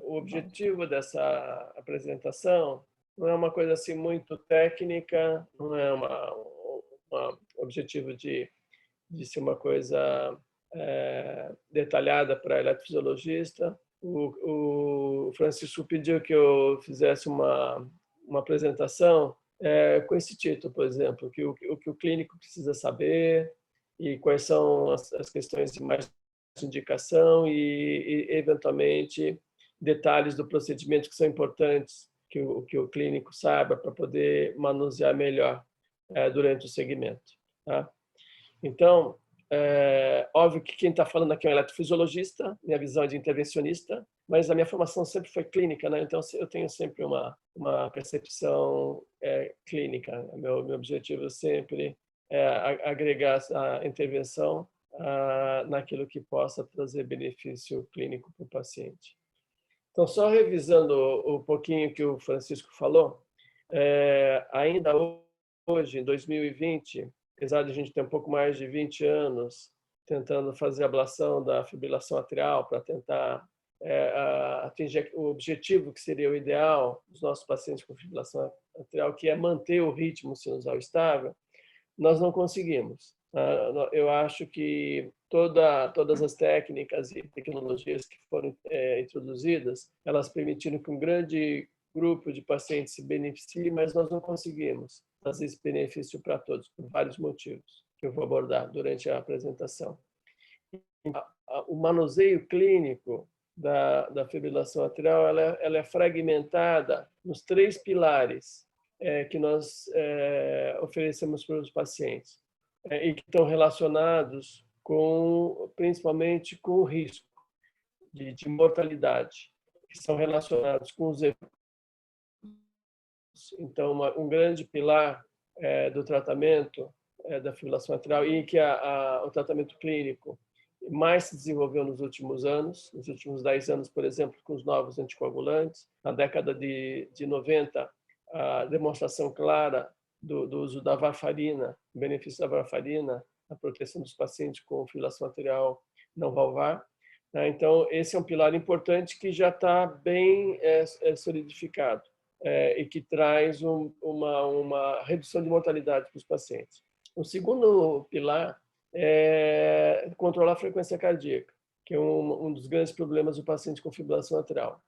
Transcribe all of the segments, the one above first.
o objetivo dessa apresentação não é uma coisa assim muito técnica, não é objetivo de ser uma coisa detalhada para eletrofisiologista. O Francisco pediu que eu fizesse uma apresentação com esse título, por exemplo, o que o clínico precisa saber e quais são as questões de mais indicação e eventualmente, detalhes do procedimento que são importantes que o clínico saiba para poder manusear melhor durante o segmento. Tá? Então, óbvio que quem está falando aqui é um eletrofisiologista, minha visão é de intervencionista, mas a minha formação sempre foi clínica, né? Então eu tenho sempre uma percepção clínica. Meu objetivo sempre é agregar a intervenção naquilo que possa trazer benefício clínico para o paciente. Então, só revisando um pouquinho que o Francisco falou, ainda hoje, em 2020, apesar de a gente ter um pouco mais de 20 anos tentando fazer ablação da fibrilação atrial para tentar atingir o objetivo que seria o ideal dos nossos pacientes com fibrilação atrial, que é manter o ritmo sinusal estável, nós não conseguimos. Eu acho que todas as técnicas e tecnologias que foram introduzidas, elas permitiram que um grande grupo de pacientes se beneficie, mas nós não conseguimos trazer esse benefício para todos, por vários motivos que eu vou abordar durante a apresentação. O manuseio clínico da fibrilação atrial ela é fragmentada nos 3 pilares que nós oferecemos para os pacientes e que estão relacionados principalmente com o risco de mortalidade, que são relacionados com os eventos. Então, um grande pilar do tratamento da fibrilação atrial e que o tratamento clínico mais se desenvolveu nos últimos anos, nos últimos 10 anos, por exemplo, com os novos anticoagulantes. Na década de 90, a demonstração clara do uso da varfarina, o benefício da varfarina na proteção dos pacientes com fibrilação atrial não valvar. Então, esse é um pilar importante que já está bem solidificado e que traz uma redução de mortalidade para os pacientes. O segundo pilar é controlar a frequência cardíaca, que é um dos grandes problemas do paciente com fibrilação atrial.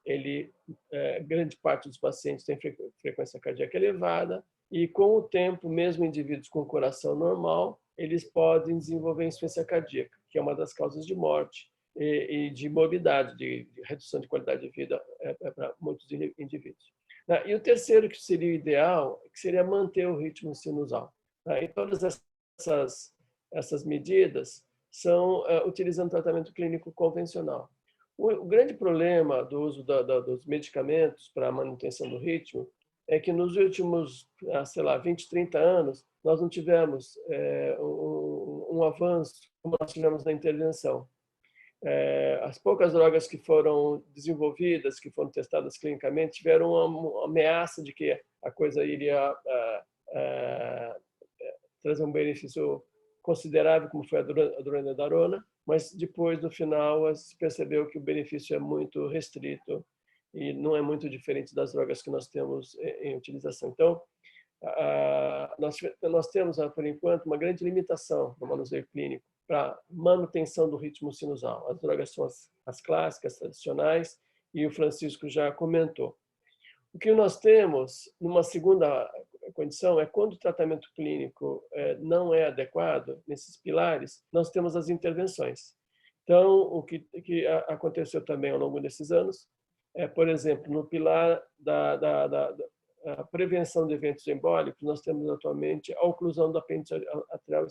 Grande parte dos pacientes tem frequência cardíaca elevada e, com o tempo, mesmo indivíduos com coração normal, eles podem desenvolver insuficiência cardíaca, que é uma das causas de morte e de morbidade, de redução de qualidade de vida para muitos indivíduos. E o terceiro, que seria o ideal, que seria manter o ritmo sinusal. E todas essas medidas são utilizando tratamento clínico convencional. O grande problema do uso dos medicamentos para a manutenção do ritmo é que nos últimos, 20, 30 anos, nós não tivemos um avanço como nós tivemos na intervenção. As poucas drogas que foram desenvolvidas, que foram testadas clinicamente, tiveram uma ameaça de que a coisa iria trazer um benefício considerável, como foi a dronedarona, mas depois, no final, se percebeu que o benefício é muito restrito e não é muito diferente das drogas que nós temos em utilização. Então, nós temos, por enquanto, uma grande limitação no manuseio clínico para manutenção do ritmo sinusal. As drogas são as clássicas, tradicionais, e o Francisco já comentou. O que nós temos, numa segunda condição, é quando o tratamento clínico não é adequado, nesses pilares, nós temos as intervenções. Então, o que aconteceu também ao longo desses anos por exemplo, no pilar da prevenção de eventos embólicos, nós temos atualmente a oclusão do apêndice atrial.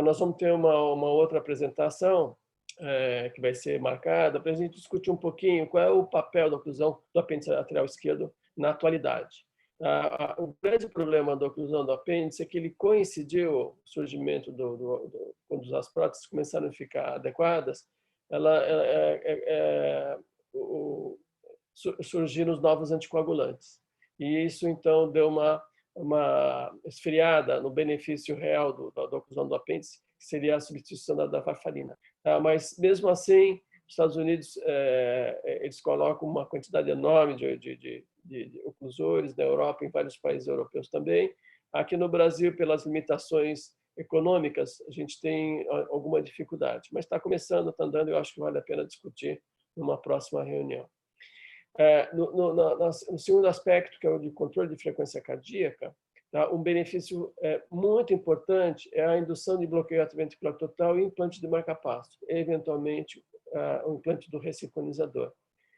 Nós vamos ter uma outra apresentação que vai ser marcada para a gente discutir um pouquinho qual é o papel da oclusão do apêndice atrial esquerdo na atualidade. O grande problema da oclusão do apêndice é que ele coincidiu, o surgimento quando as próteses começaram a ficar adequadas, surgiram os novos anticoagulantes. E isso, então, deu uma esfriada no benefício real da oclusão do apêndice, que seria a substituição da varfarina. Mas, mesmo assim, Nos Estados Unidos, eles colocam uma quantidade enorme de oclusores, na Europa, em vários países europeus também. Aqui no Brasil, pelas limitações econômicas, a gente tem alguma dificuldade, mas está começando, está andando, eu acho que vale a pena discutir numa próxima reunião. No segundo aspecto, que é o de controle de frequência cardíaca, tá? Um benefício muito importante é a indução de bloqueio ventricular total e implante de marca-passo, eventualmente o implante do ressincronizador.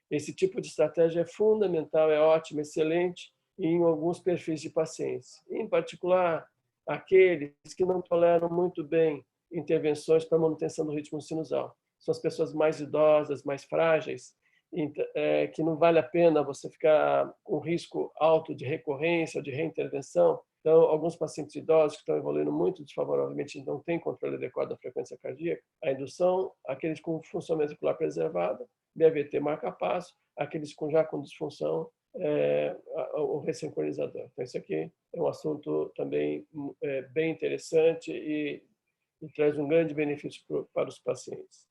Esse tipo de estratégia é fundamental, é ótima, excelente em alguns perfis de pacientes, em particular aqueles que não toleram muito bem intervenções para manutenção do ritmo sinusal. São as pessoas mais idosas, mais frágeis, que não vale a pena você ficar com risco alto de recorrência ou de reintervenção. Então, alguns pacientes idosos que estão evoluindo muito desfavoravelmente não têm controle adequado da frequência cardíaca, a indução, aqueles com função ventricular preservada, DVT marca-passo, aqueles já com disfunção, o ressincronizador. Então, isso aqui é um assunto também bem interessante e traz um grande benefício para os pacientes.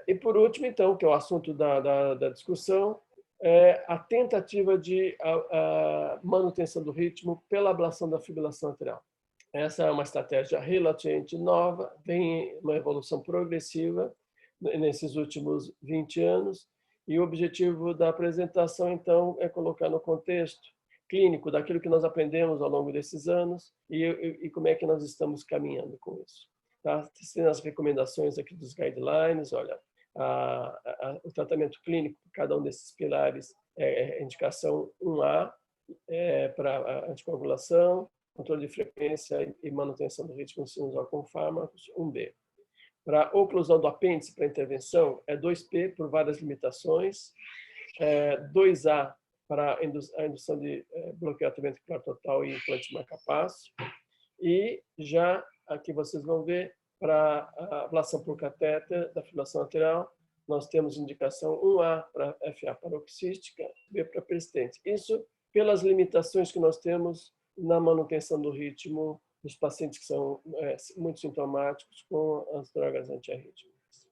E, por último, então, que é o assunto da discussão, é a tentativa de manutenção do ritmo pela ablação da fibrilação atrial. Essa é uma estratégia relativamente nova, vem uma evolução progressiva nesses últimos 20 anos, e o objetivo da apresentação, então, é colocar no contexto clínico daquilo que nós aprendemos ao longo desses anos e como é que nós estamos caminhando com isso. Tá? Tem as recomendações aqui dos guidelines, olha, o tratamento clínico por cada um desses pilares é indicação 1A, para anticoagulação, controle de frequência e manutenção do ritmo sinusal com fármacos, 1B. Para oclusão do apêndice para intervenção, é 2P por várias limitações, 2A para a indução de bloqueio ventricular total e implante marca-passo, e já aqui vocês vão ver, para a ablação por catéter da fibrilação atrial, nós temos indicação 1A para FA paroxística, B para persistente. Isso pelas limitações que nós temos na manutenção do ritmo dos pacientes que são muito sintomáticos com as drogas antiarrítmicas.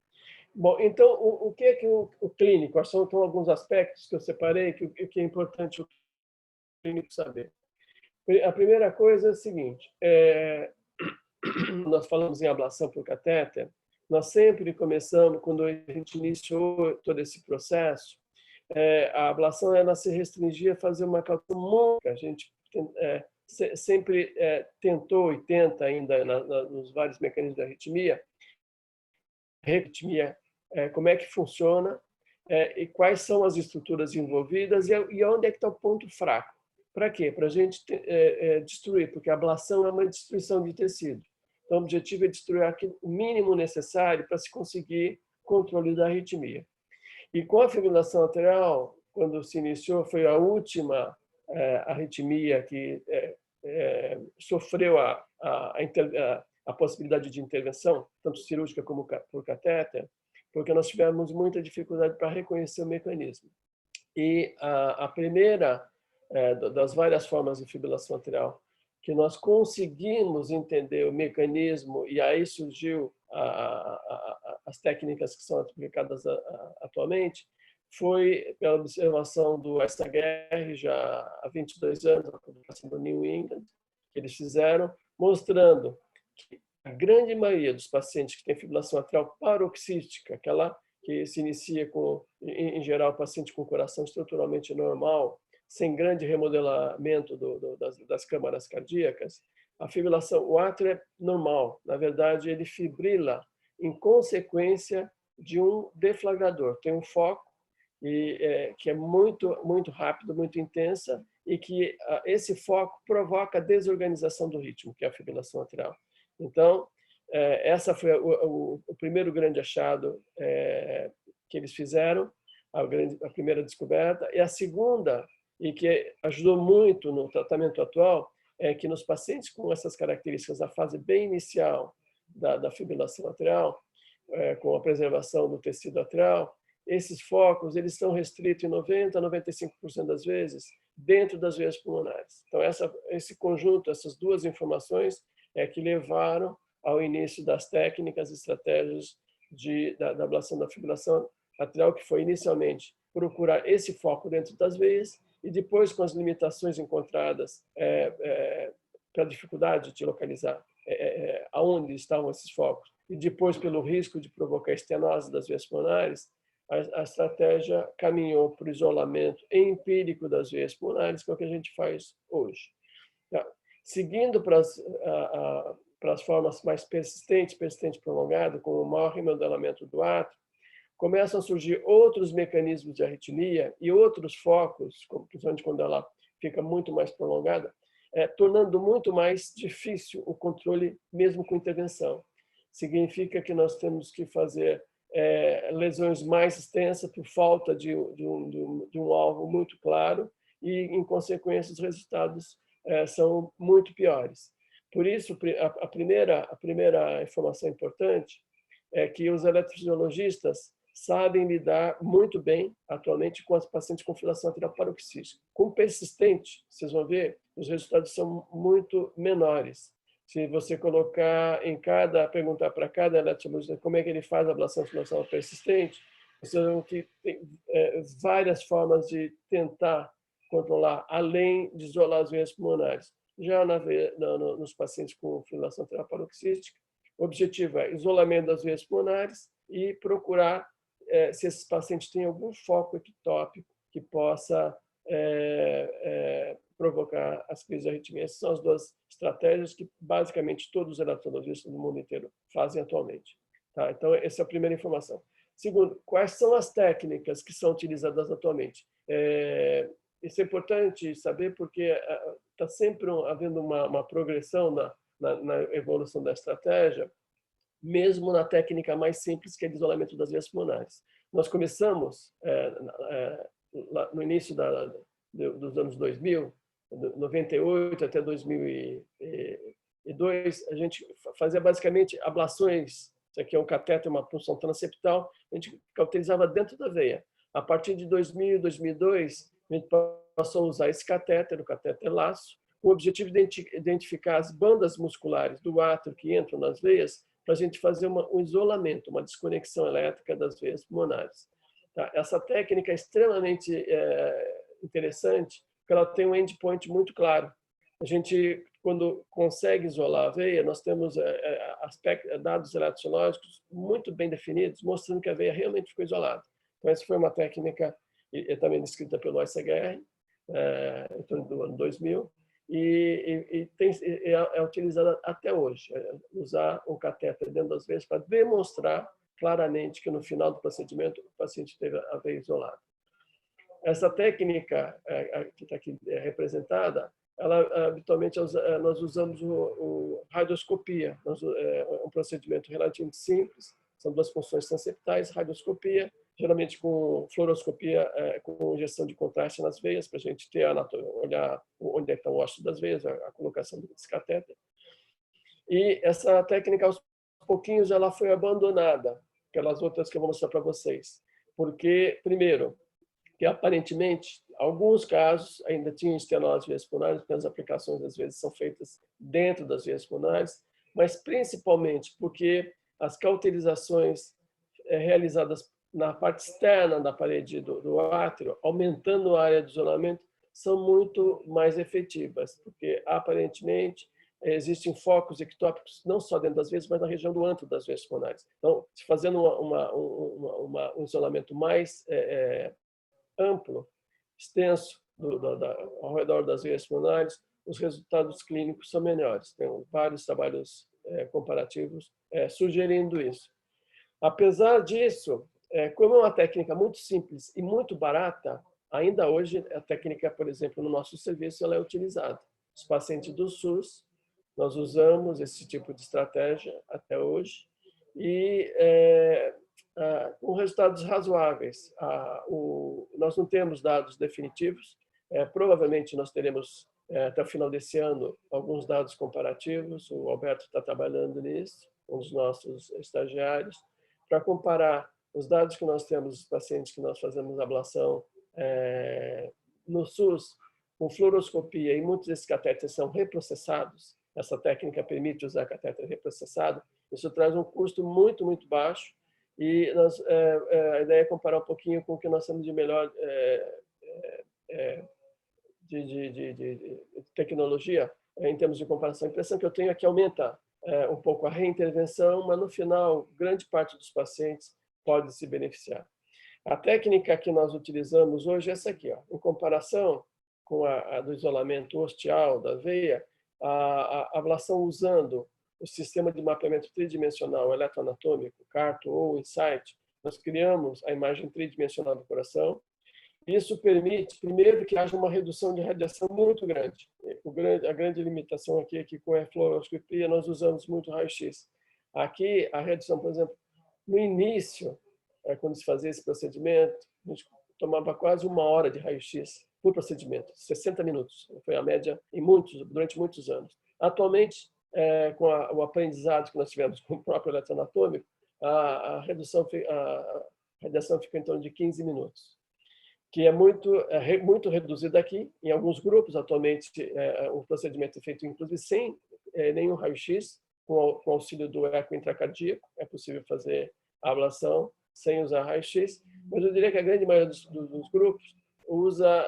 Bom, então, o que é que o clínico? São então alguns aspectos que eu separei que é importante o clínico saber. A primeira coisa é a seguinte, nós falamos em ablação por catéter, nós sempre começamos, quando a gente iniciou todo esse processo, a ablação ela se restringia a fazer uma calculação, a gente sempre tentou e tenta ainda nos vários mecanismos da arritmia, como é que funciona e quais são as estruturas envolvidas e onde é que está o ponto fraco. Para quê? Para a gente destruir, porque a ablação é uma destruição de tecido. Então, o objetivo é destruir o mínimo necessário para se conseguir controle da arritmia. E com a fibrilação atrial, quando se iniciou, foi a última arritmia que sofreu a possibilidade de intervenção, tanto cirúrgica como por catéter, porque nós tivemos muita dificuldade para reconhecer o mecanismo. E a primeira das várias formas de fibrilação atrial que nós conseguimos entender o mecanismo, e aí surgiu as técnicas que são aplicadas atualmente, foi pela observação do SHR, já há 22 anos, a publicação do New England, que eles fizeram, mostrando que a grande maioria dos pacientes que têm fibrilação atrial paroxística, aquela que se inicia em geral, paciente com coração estruturalmente normal, sem grande remodelamento das câmaras cardíacas, a fibrilação, o átrio é normal. Na verdade, ele fibrila em consequência de um deflagrador. Tem um foco que é muito rápido, muito intensa, e que esse foco provoca a desorganização do ritmo, que é a fibrilação atrial. Então, essa foi o primeiro grande achado que eles fizeram, a primeira descoberta. E a segunda, e que ajudou muito no tratamento atual, é que nos pacientes com essas características, a fase bem inicial da fibrilação atrial, com a preservação do tecido atrial, esses focos eles estão restritos em 90% a 95% das vezes dentro das veias pulmonares. Então, esse conjunto, essas duas informações que levaram ao início das técnicas e estratégias da ablação da fibrilação atrial, que foi inicialmente procurar esse foco dentro das veias e depois, com as limitações encontradas pela dificuldade de localizar aonde estavam esses focos e depois pelo risco de provocar estenose das veias pulmonares, a estratégia caminhou para o isolamento empírico das veias pulmonares, que é o que a gente faz hoje. Seguindo para as formas mais persistente prolongado, com o maior remodelamento do átrio, começam a surgir outros mecanismos de arritmia e outros focos, principalmente quando ela fica muito mais prolongada, tornando muito mais difícil o controle, mesmo com intervenção. Significa que nós temos que fazer lesões mais extensas por falta de um alvo muito claro e, em consequência, os resultados são muito piores. Por isso, a primeira informação importante é que os eletrofisiologistas sabem lidar muito bem, atualmente, com as pacientes com fibrilação atrial paroxística. Com persistente, vocês vão ver, os resultados são muito menores. Se você perguntar para cada eletrofisiologista como é que ele faz a ablação de fibrilação persistente, vocês vão que tem várias formas de tentar controlar, além de isolar as veias pulmonares. Já nos pacientes com fibrilação atrial paroxística, o objetivo é isolamento das veias pulmonares e procurar se esses pacientes têm algum foco ectópico que possa provocar as crises de arritmia. Essas são as duas estratégias que, basicamente, todos os eletrofisiologistas do mundo inteiro fazem atualmente. Tá? Então, essa é a primeira informação. Segundo, quais são as técnicas que são utilizadas atualmente? Isso é importante saber porque está sempre havendo uma progressão na evolução da estratégia, mesmo na técnica mais simples, que é de isolamento das veias pulmonares. Nós começamos, no início dos anos 2000, 98 até 2002, a gente fazia basicamente ablações. Isso aqui é um catéter, uma punção transeptal, a gente cauterizava dentro da veia. A partir de 2000 e 2002, a gente passou a usar esse catéter, o catéter laço, com o objetivo de identificar as bandas musculares do átrio que entram nas veias, para a gente fazer um isolamento, uma desconexão elétrica das veias pulmonares. Tá? Essa técnica é extremamente interessante, porque ela tem um endpoint muito claro. A gente, quando consegue isolar a veia, nós temos dados eletrológicos muito bem definidos, mostrando que a veia realmente ficou isolada. Então, essa foi uma técnica também descrita pelo OSHR, em torno do ano 2000, e é utilizada até hoje, usar um catéter dentro das veias para demonstrar claramente que no final do procedimento o paciente teve a veia isolada. Essa técnica que está aqui representada, ela habitualmente nós usamos o radioscopia, é um procedimento relativamente simples, são duas funções transeptais, radioscopia, geralmente com fluoroscopia, com injeção de contraste nas veias, para a gente olhar onde estão os ossos das veias, a colocação desse catéter. E essa técnica, aos pouquinhos, ela foi abandonada pelas outras que eu vou mostrar para vocês. Porque, primeiro, que aparentemente, alguns casos ainda tinham estenose veias pulmonares, porque as aplicações, às vezes, são feitas dentro das veias pulmonares, mas principalmente porque as cauterizações realizadas na parte externa da parede do átrio, aumentando a área de isolamento, são muito mais efetivas, porque aparentemente existem focos ectópicos não só dentro das veias, mas na região do antro das veias pulmonares. Então, fazendo um isolamento mais amplo, extenso, ao redor das veias pulmonares, os resultados clínicos são melhores. Tem vários trabalhos comparativos sugerindo isso. Apesar disso, como é uma técnica muito simples e muito barata, ainda hoje a técnica, por exemplo, no nosso serviço, ela é utilizada. Os pacientes do SUS, nós usamos esse tipo de estratégia até hoje e com resultados razoáveis. Nós não temos dados definitivos, provavelmente nós teremos até o final desse ano alguns dados comparativos, o Alberto está trabalhando nisso, um dos nossos estagiários, para comparar os dados que nós temos dos pacientes que nós fazemos ablação no SUS, com fluoroscopia, e muitos desses catéteres são reprocessados. Essa técnica permite usar catéter reprocessado. Isso traz um custo muito, muito baixo E a ideia é comparar um pouquinho com o que nós temos de melhor de tecnologia em termos de comparação. A impressão que eu tenho é que aumenta um pouco a reintervenção, mas no final, grande parte dos pacientes pode se beneficiar. A técnica que nós utilizamos hoje é essa aqui, ó. Em comparação com a do isolamento ostial da veia, a ablação usando o sistema de mapeamento tridimensional eletroanatômico, CARTO ou InSight, nós criamos a imagem tridimensional do coração. Isso permite, primeiro, que haja uma redução de radiação muito grande. A grande limitação aqui é que com a fluoroscopia nós usamos muito raio-x. Aqui, a redução, por exemplo, no início, quando se fazia esse procedimento, a gente tomava quase 1 hora de raio-x por procedimento, 60 minutos. Foi a média durante muitos anos. Atualmente, com o aprendizado que nós tivemos com o próprio eletroanatômico, a radiação fica em torno de 15 minutos, que é muito reduzida aqui. Em alguns grupos, atualmente, o procedimento é feito, inclusive, sem nenhum raio-x, com auxílio do eco intracardíaco. É possível fazer a ablação sem usar raio-x, mas eu diria que a grande maioria dos grupos usa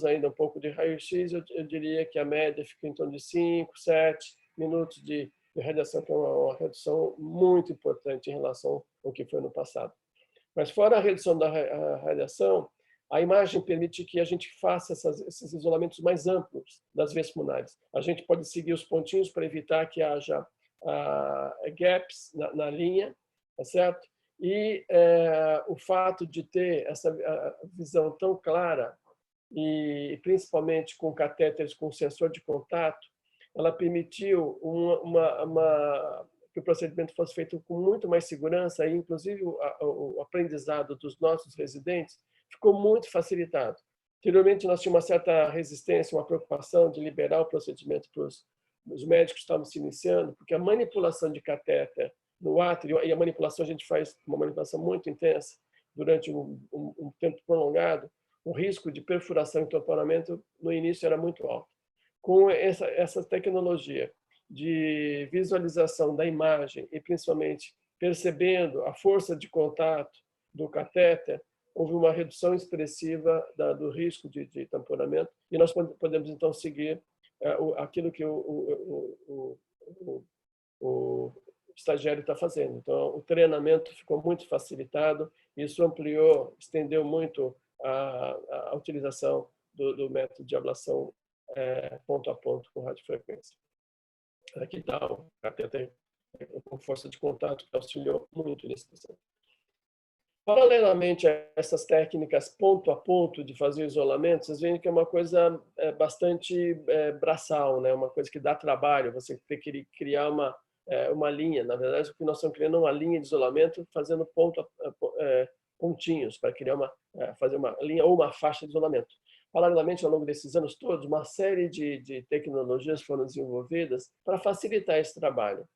ainda um pouco de raio-x. Eu diria que a média fica em torno de 5, 7 minutos de radiação, que é uma redução muito importante em relação ao que foi no passado. Mas fora a redução da radiação, a imagem permite que a gente faça esses isolamentos mais amplos das veias pulmonares. A gente pode seguir os pontinhos para evitar que haja gaps na linha, tá certo? E o fato de ter essa visão tão clara, e principalmente com catéteres com sensor de contato, ela permitiu que o procedimento fosse feito com muito mais segurança, e inclusive o aprendizado dos nossos residentes ficou muito facilitado. Anteriormente, nós tínhamos uma certa resistência, uma preocupação de liberar o procedimento para os médicos que estavam se iniciando, porque a manipulação de catéter no átrio, e a manipulação a gente faz uma manipulação muito intensa durante um tempo prolongado, o risco de perfuração e tamponamento no início era muito alto. Com essa tecnologia de visualização da imagem e principalmente percebendo a força de contato do catéter, houve uma redução expressiva do risco de tamponamento, e nós podemos então seguir aquilo que o estagiário está fazendo. Então, o treinamento ficou muito facilitado, isso ampliou, estendeu muito a utilização do método de ablação ponto a ponto com radiofrequência. Aqui está o catéter com força de contato, que auxiliou muito nesse processo. Paralelamente a essas técnicas ponto a ponto de fazer isolamento, vocês veem que é uma coisa bastante braçal, né? Uma coisa que dá trabalho, você tem que criar uma linha. Na verdade, nós estamos criando uma linha de isolamento, fazendo pontinhos para fazer uma linha ou uma faixa de isolamento. Paralelamente, ao longo desses anos todos, uma série de tecnologias foram desenvolvidas para facilitar esse trabalho.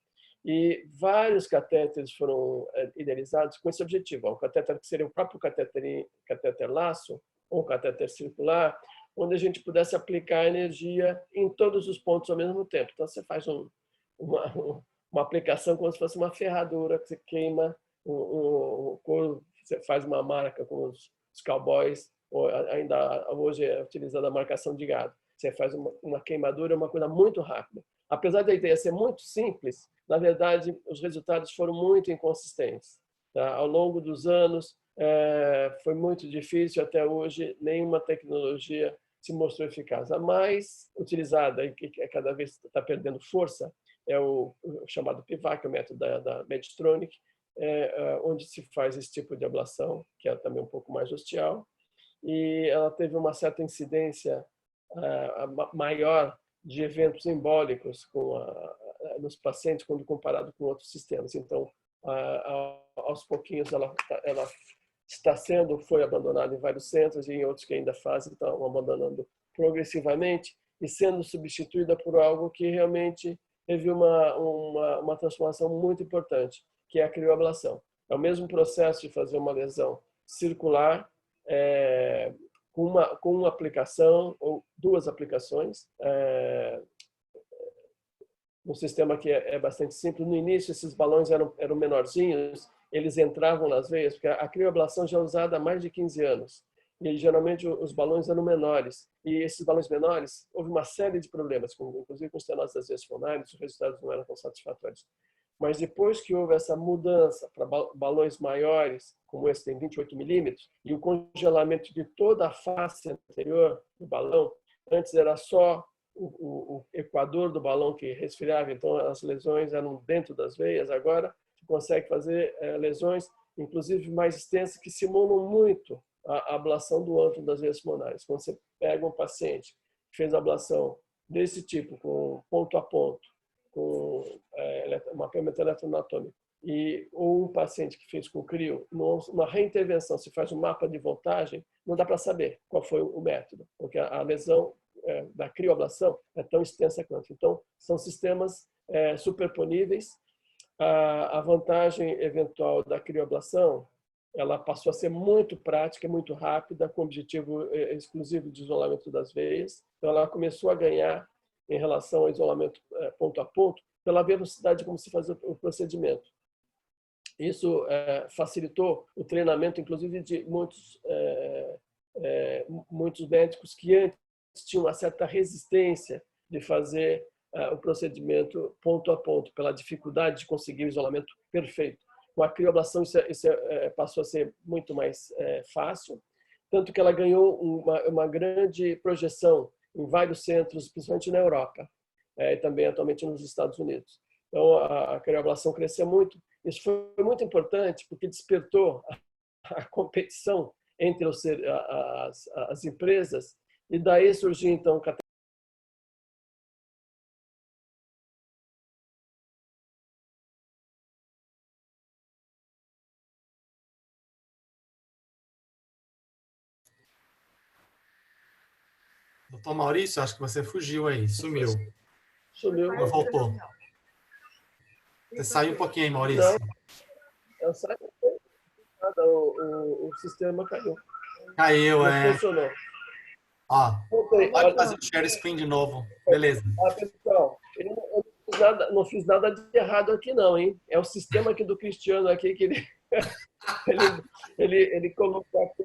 E vários catéteres foram idealizados com esse objetivo. O catéter que seria o próprio catéter laço, ou catéter circular, onde a gente pudesse aplicar energia em todos os pontos ao mesmo tempo. Então, você faz uma aplicação como se fosse uma ferradura, que você queima o couro, você faz uma marca com os cowboys, ou ainda hoje é utilizada a marcação de gado. Você faz uma queimadura, uma coisa muito rápida. Apesar da ideia ser muito simples, na verdade, os resultados foram muito inconsistentes. Tá? Ao longo dos anos, foi muito difícil, até hoje, nenhuma tecnologia se mostrou eficaz. A mais utilizada, e que cada vez está perdendo força, é o chamado PIVAC, o método da Medtronic, onde se faz esse tipo de ablação, que é também um pouco mais ostial, e ela teve uma certa incidência maior de eventos embólicos nos pacientes quando comparado com outros sistemas. Então, aos pouquinhos, ela foi abandonada em vários centros, e em outros que ainda fazem, estão abandonando progressivamente e sendo substituída por algo que realmente teve uma transformação muito importante, que é a crioablação. É o mesmo processo de fazer uma lesão circular, com uma aplicação ou duas aplicações, um sistema que é bastante simples. No início, esses balões eram menorzinhos, eles entravam nas veias, porque a crioablação já é usada há mais de 15 anos. E geralmente os balões eram menores. E esses balões menores, houve uma série de problemas, inclusive com estenose das veias pulmonares, os resultados não eram tão satisfatórios. Mas depois que houve essa mudança para balões maiores, como esse tem 28 milímetros, e o congelamento de toda a face anterior do balão, antes era só o equador do balão que resfriava, então as lesões eram dentro das veias, agora você consegue fazer lesões, inclusive mais extensas, que simulam muito a ablação do ântro das veias pulmonares. Quando você pega um paciente que fez ablação desse tipo, com ponto a ponto, com mapeamento eletroanatômico, ou um paciente que fez com crio, numa reintervenção, se faz um mapa de voltagem, não dá para saber qual foi o método, porque a lesão da crioablação é tão extensa quanto. Então, são sistemas superponíveis. A vantagem eventual da crioablação, ela passou a ser muito prática, muito rápida, com objetivo exclusivo de isolamento das veias. Então, ela começou a ganhar em relação ao isolamento ponto a ponto, pela velocidade como se fazia o procedimento. Isso facilitou o treinamento, inclusive, de muitos médicos que antes tinham uma certa resistência de fazer o procedimento ponto a ponto, pela dificuldade de conseguir o isolamento perfeito. Com a crioablação, isso passou a ser muito mais fácil, tanto que ela ganhou uma grande projeção em vários centros, principalmente na Europa, e também atualmente nos Estados Unidos. Então, a crioablação cresceu muito. Isso foi muito importante, porque despertou a competição entre as empresas, e daí surgiu, então, Doutor Maurício, acho que você fugiu aí, sumiu. sumiu. Ou voltou? Você saiu um pouquinho aí, Não, Maurício. eu saí, o sistema caiu. Caiu, Não funcionou. Ó, Voltei. pode fazer o share screen de novo. Beleza. Pessoal, eu não fiz nada de errado aqui não, hein? É o sistema aqui do Cristiano aqui que ele colocou aqui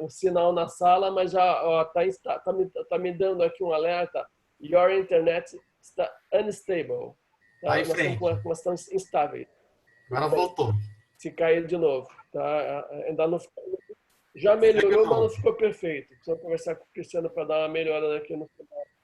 o sinal na sala, mas já tá me dando aqui um alerta. Your internet está unstable. Tá Tá? em Nós estamos com frente. uma situação instável. Agora voltou. Se cair de novo, tá? Ainda não já Segue o melhorou, mas não jogo. ficou perfeito. Precisa conversar com o Cristiano para dar uma melhorada aqui no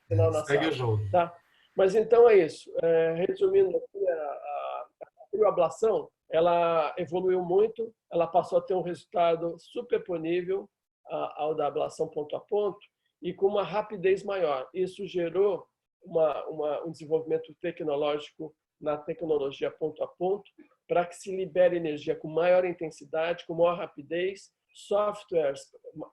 final na Segue o sala, jogo. tá? Mas então é isso. Resumindo aqui, a crioablação, ela evoluiu muito, ela passou a ter um resultado superponível ao da ablação ponto a ponto e com uma rapidez maior. Isso gerou um desenvolvimento tecnológico na tecnologia ponto a ponto para que se libere energia com maior intensidade, com maior rapidez, softwares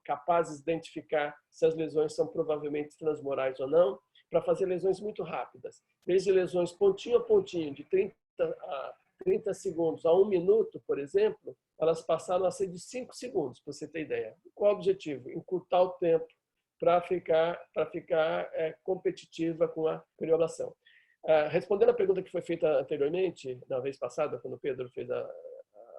capazes de identificar se as lesões são provavelmente transmurais ou não, para fazer lesões muito rápidas. Desde lesões pontinho a pontinho, de 30 segundos a 1 minuto, por exemplo, elas passaram a ser de 5 segundos, para você ter ideia. Qual o objetivo? Encurtar o tempo para ficar competitiva com a crioablação. Respondendo a pergunta que foi feita anteriormente, na vez passada, quando o Pedro fez a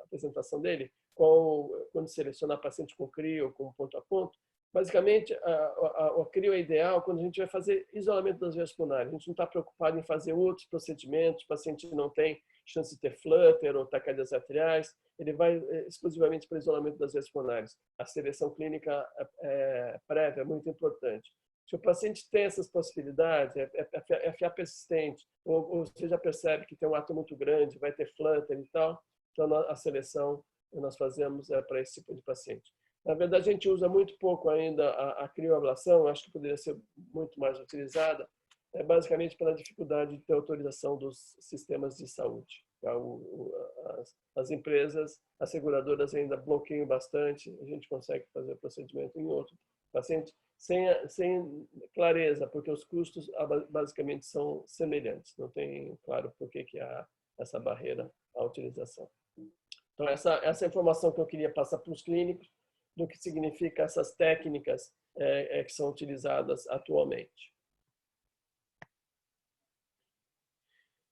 apresentação dele, quando seleciona paciente com crio ou com ponto a ponto, basicamente, a crio é ideal quando a gente vai fazer isolamento das veias pulmonares. A gente não está preocupado em fazer outros procedimentos, o paciente não tem chance de ter flutter ou taquicardias atriais, ele vai exclusivamente para isolamento das veias pulmonares. A seleção clínica prévia é muito importante. Se o paciente tem essas possibilidades, é FA persistente, ou você já percebe que tem um ato muito grande, vai ter flutter e tal, então a seleção que nós fazemos para esse tipo de paciente. Na verdade, a gente usa muito pouco ainda a crioablação, acho que poderia ser muito mais utilizada, basicamente pela dificuldade de ter autorização dos sistemas de saúde. As empresas, as seguradoras ainda bloqueiam bastante, a gente consegue fazer o procedimento em outro paciente sem clareza, porque os custos basicamente são semelhantes, não tem claro por que há essa barreira à utilização. Então, essa informação que eu queria passar para os clínicos, do que significa essas técnicas que são utilizadas atualmente.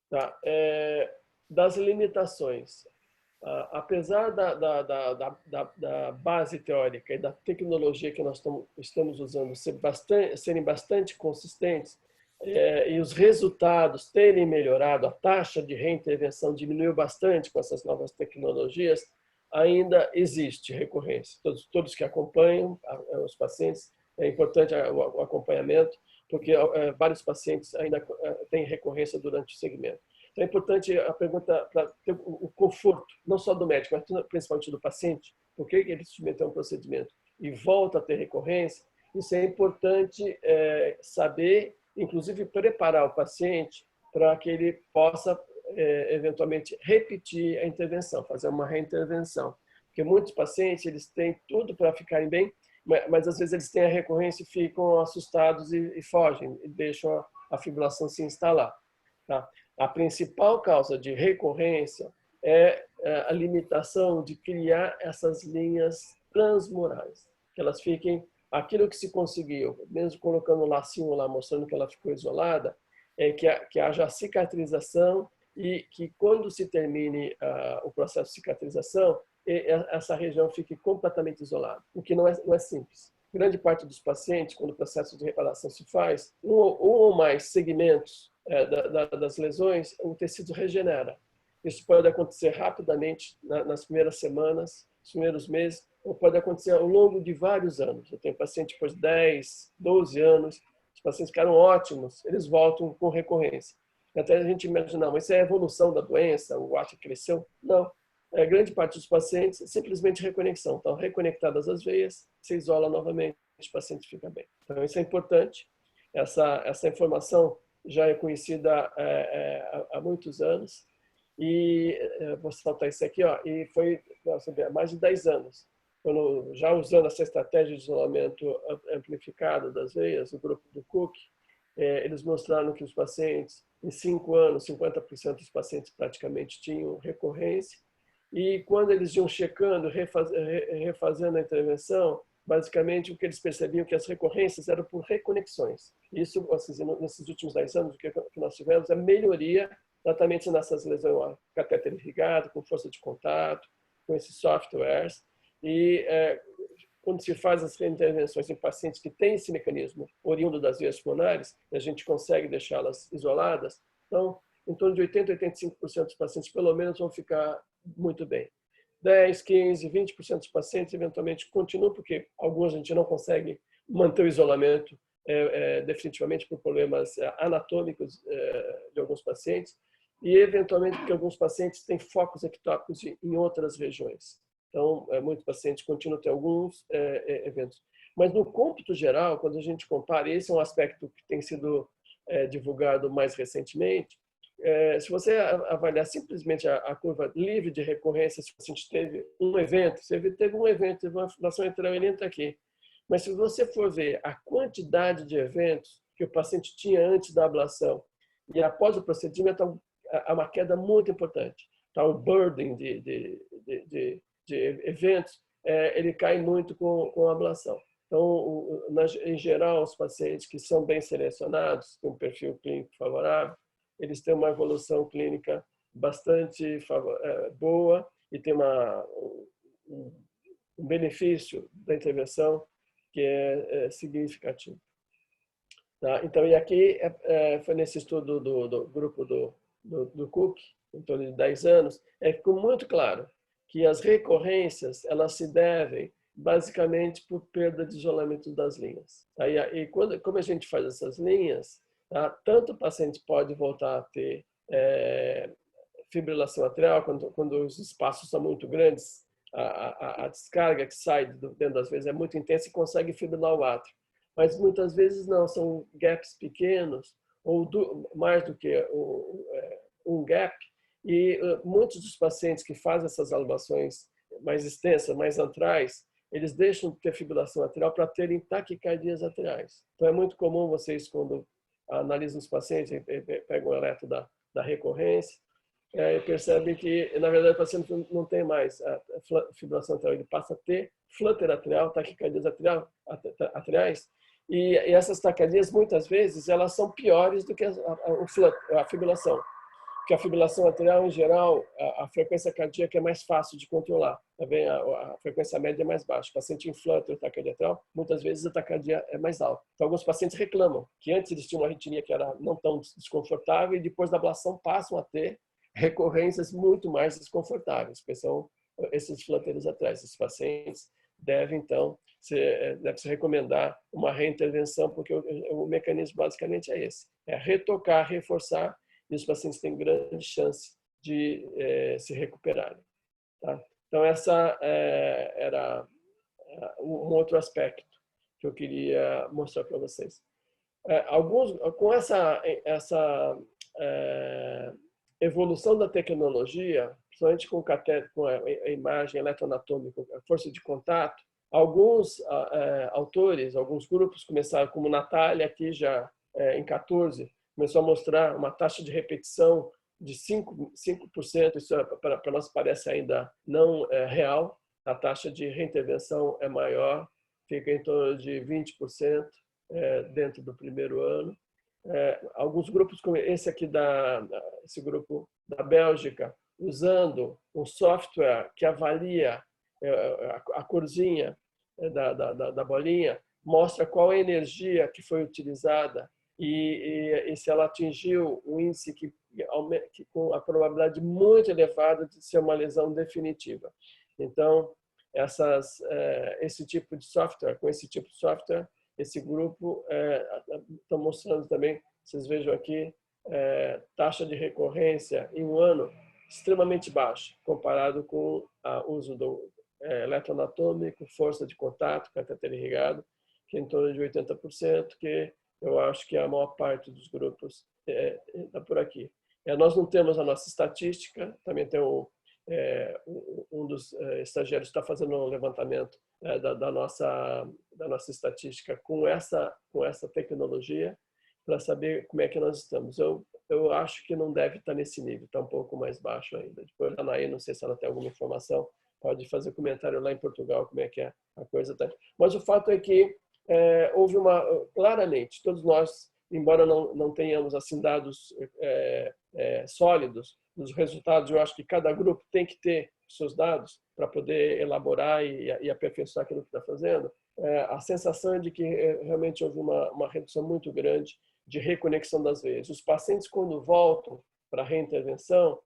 Tá. Das limitações. Apesar da base teórica e da tecnologia que nós estamos usando serem bastante consistentes, e os resultados terem melhorado, a taxa de reintervenção diminuiu bastante com essas novas tecnologias, ainda existe recorrência. Todos que acompanham os pacientes, é importante o acompanhamento, porque vários pacientes ainda têm recorrência durante o segmento. Então, é importante a pergunta para ter o conforto, não só do médico, mas principalmente do paciente, por que ele se submeteu a um procedimento e volta a ter recorrência. Isso é importante saber, inclusive preparar o paciente para que ele possa eventualmente repetir a intervenção, fazer uma reintervenção. Porque muitos pacientes eles têm tudo para ficarem bem, mas às vezes eles têm a recorrência e ficam assustados e fogem, e deixam a fibrilação se instalar. Tá? A principal causa de recorrência é a limitação de criar essas linhas transmurais, que elas fiquem, aquilo que se conseguiu, mesmo colocando um lacinho lá, mostrando que ela ficou isolada, é que haja cicatrização e que quando se termine o processo de cicatrização, essa região fique completamente isolada, o que não é simples. Grande parte dos pacientes, quando o processo de reparação se faz, um ou mais segmentos das lesões, o tecido regenera. Isso pode acontecer rapidamente nas primeiras semanas, nos primeiros meses, ou pode acontecer ao longo de vários anos. Eu tenho paciente depois de 10, 12 anos, os pacientes ficaram ótimos, eles voltam com recorrência. Até a gente imagina, mas isso é a evolução da doença, o ato cresceu? Não. Grande parte dos pacientes simplesmente reconexão. Estão reconectadas as veias, se isola novamente, o paciente fica bem. Então, isso é importante. Essa informação já é conhecida há muitos anos. E vou saltar isso aqui, ó, e foi há mais de 10 anos. Quando, já usando essa estratégia de isolamento amplificado das veias, o grupo do Cook, eles mostraram que os pacientes, em 5 anos, 50% dos pacientes praticamente tinham recorrência. E quando eles iam checando, refazendo a intervenção, basicamente o que eles percebiam que as recorrências eram por reconexões. Isso, nesses últimos 10 anos, o que nós tivemos é melhoria, tratamento nessas lesões, catéter irrigado, com força de contato, com esses softwares. E quando se faz as intervenções em pacientes que têm esse mecanismo oriundo das veias pulmonares, a gente consegue deixá-las isoladas. Então, em torno de 80% a 85% dos pacientes, pelo menos, vão ficar muito bem. 10%, 15%, 20% dos pacientes, eventualmente, continuam, porque alguns a gente não consegue manter o isolamento definitivamente por problemas anatômicos de alguns pacientes e, eventualmente, porque alguns pacientes têm focos ectópicos em outras regiões. Então, muitos pacientes continuam a ter alguns eventos. Mas, no cômputo geral, quando a gente compara, esse é um aspecto que tem sido divulgado mais recentemente, se você avaliar simplesmente a curva livre de recorrência, se o paciente teve um evento, teve uma fibrilação atrial, ele entra aqui. Mas se você for ver a quantidade de eventos que o paciente tinha antes da ablação e após o procedimento, há uma queda muito importante. Então, o burden de eventos, ele cai muito com a ablação. Então, em geral, os pacientes que são bem selecionados, com um perfil clínico favorável, eles têm uma evolução clínica bastante boa e tem um benefício da intervenção que é significativo. Tá? Então, e aqui foi nesse estudo do grupo do Cook, em torno de 10 anos, ficou muito claro que as recorrências elas se devem basicamente por perda de isolamento das linhas. Tá? E como a gente faz essas linhas, tá? Tanto o paciente pode voltar a ter fibrilação atrial, quando os espaços são muito grandes, a descarga que sai dentro das veias é muito intensa e consegue fibrilar o átrio. Mas muitas vezes não, são gaps pequenos, ou mais do que um gap, e muitos dos pacientes que fazem essas ablações mais extensas, mais antrais, eles deixam de ter fibrilação atrial para terem taquicardias atriais. Então, é muito comum vocês, quando analisam os pacientes, pegam o eletro da recorrência, e percebem que, na verdade, o paciente não tem mais a fibrilação atrial, ele passa a ter flutter atrial, taquicardias atriais, e essas taquicardias, muitas vezes, elas são piores do que a fibrilação. porque a fibrilação atrial, em geral, a frequência cardíaca é mais fácil de controlar. Também a frequência média é mais baixa. O paciente inflama a taquicardia atrial, muitas vezes a taquicardia é mais alta. Então, alguns pacientes reclamam que antes eles tinham uma arritmia que era não tão desconfortável e depois da ablação passam a ter recorrências muito mais desconfortáveis, que são esses flateiros atrás. Esses pacientes devem, então, deve-se recomendar uma reintervenção, porque o mecanismo basicamente é esse. É retocar, reforçar, e os pacientes têm grande chance de se recuperarem. Tá? Então, essa era um outro aspecto que eu queria mostrar para vocês. Com essa evolução da tecnologia, principalmente com o catéter, com a imagem eletroanatômica, a força de contato, alguns autores, alguns grupos começaram, como Natália, aqui já em 14, começou a mostrar uma taxa de repetição de 5%, isso para nós parece ainda não real, a taxa de reintervenção é maior, fica em torno de 20% dentro do primeiro ano. Alguns grupos, como esse aqui, esse grupo da Bélgica, usando um software que avalia a corzinha da bolinha, mostra qual a energia que foi utilizada e se ela atingiu um índice com a probabilidade muito elevada de ser uma lesão definitiva. Então, esse tipo de software, com esse tipo de software, esse grupo está mostrando também, vocês vejam aqui, taxa de recorrência em um ano extremamente baixa, comparado com o uso do eletroanatômico, força de contato, catéter irrigado, que é em torno de 80%, que eu acho que a maior parte dos grupos está por aqui. Nós não temos a nossa estatística, também tem um dos estagiários está fazendo um levantamento da nossa estatística com essa tecnologia para saber como é que nós estamos. Eu acho que não deve estar nesse nível, está um pouco mais baixo ainda. Depois a Anaí, não sei se ela tem alguma informação, pode fazer comentário lá em Portugal como é que a coisa está. Mas o fato é que houve claramente, todos nós, embora não tenhamos assim dados sólidos dos resultados, eu acho que cada grupo tem que ter seus dados para poder elaborar e aperfeiçoar aquilo que está fazendo. A sensação é de que realmente houve uma redução muito grande de reconexão das veias. Os pacientes, quando voltam para a reintervenção,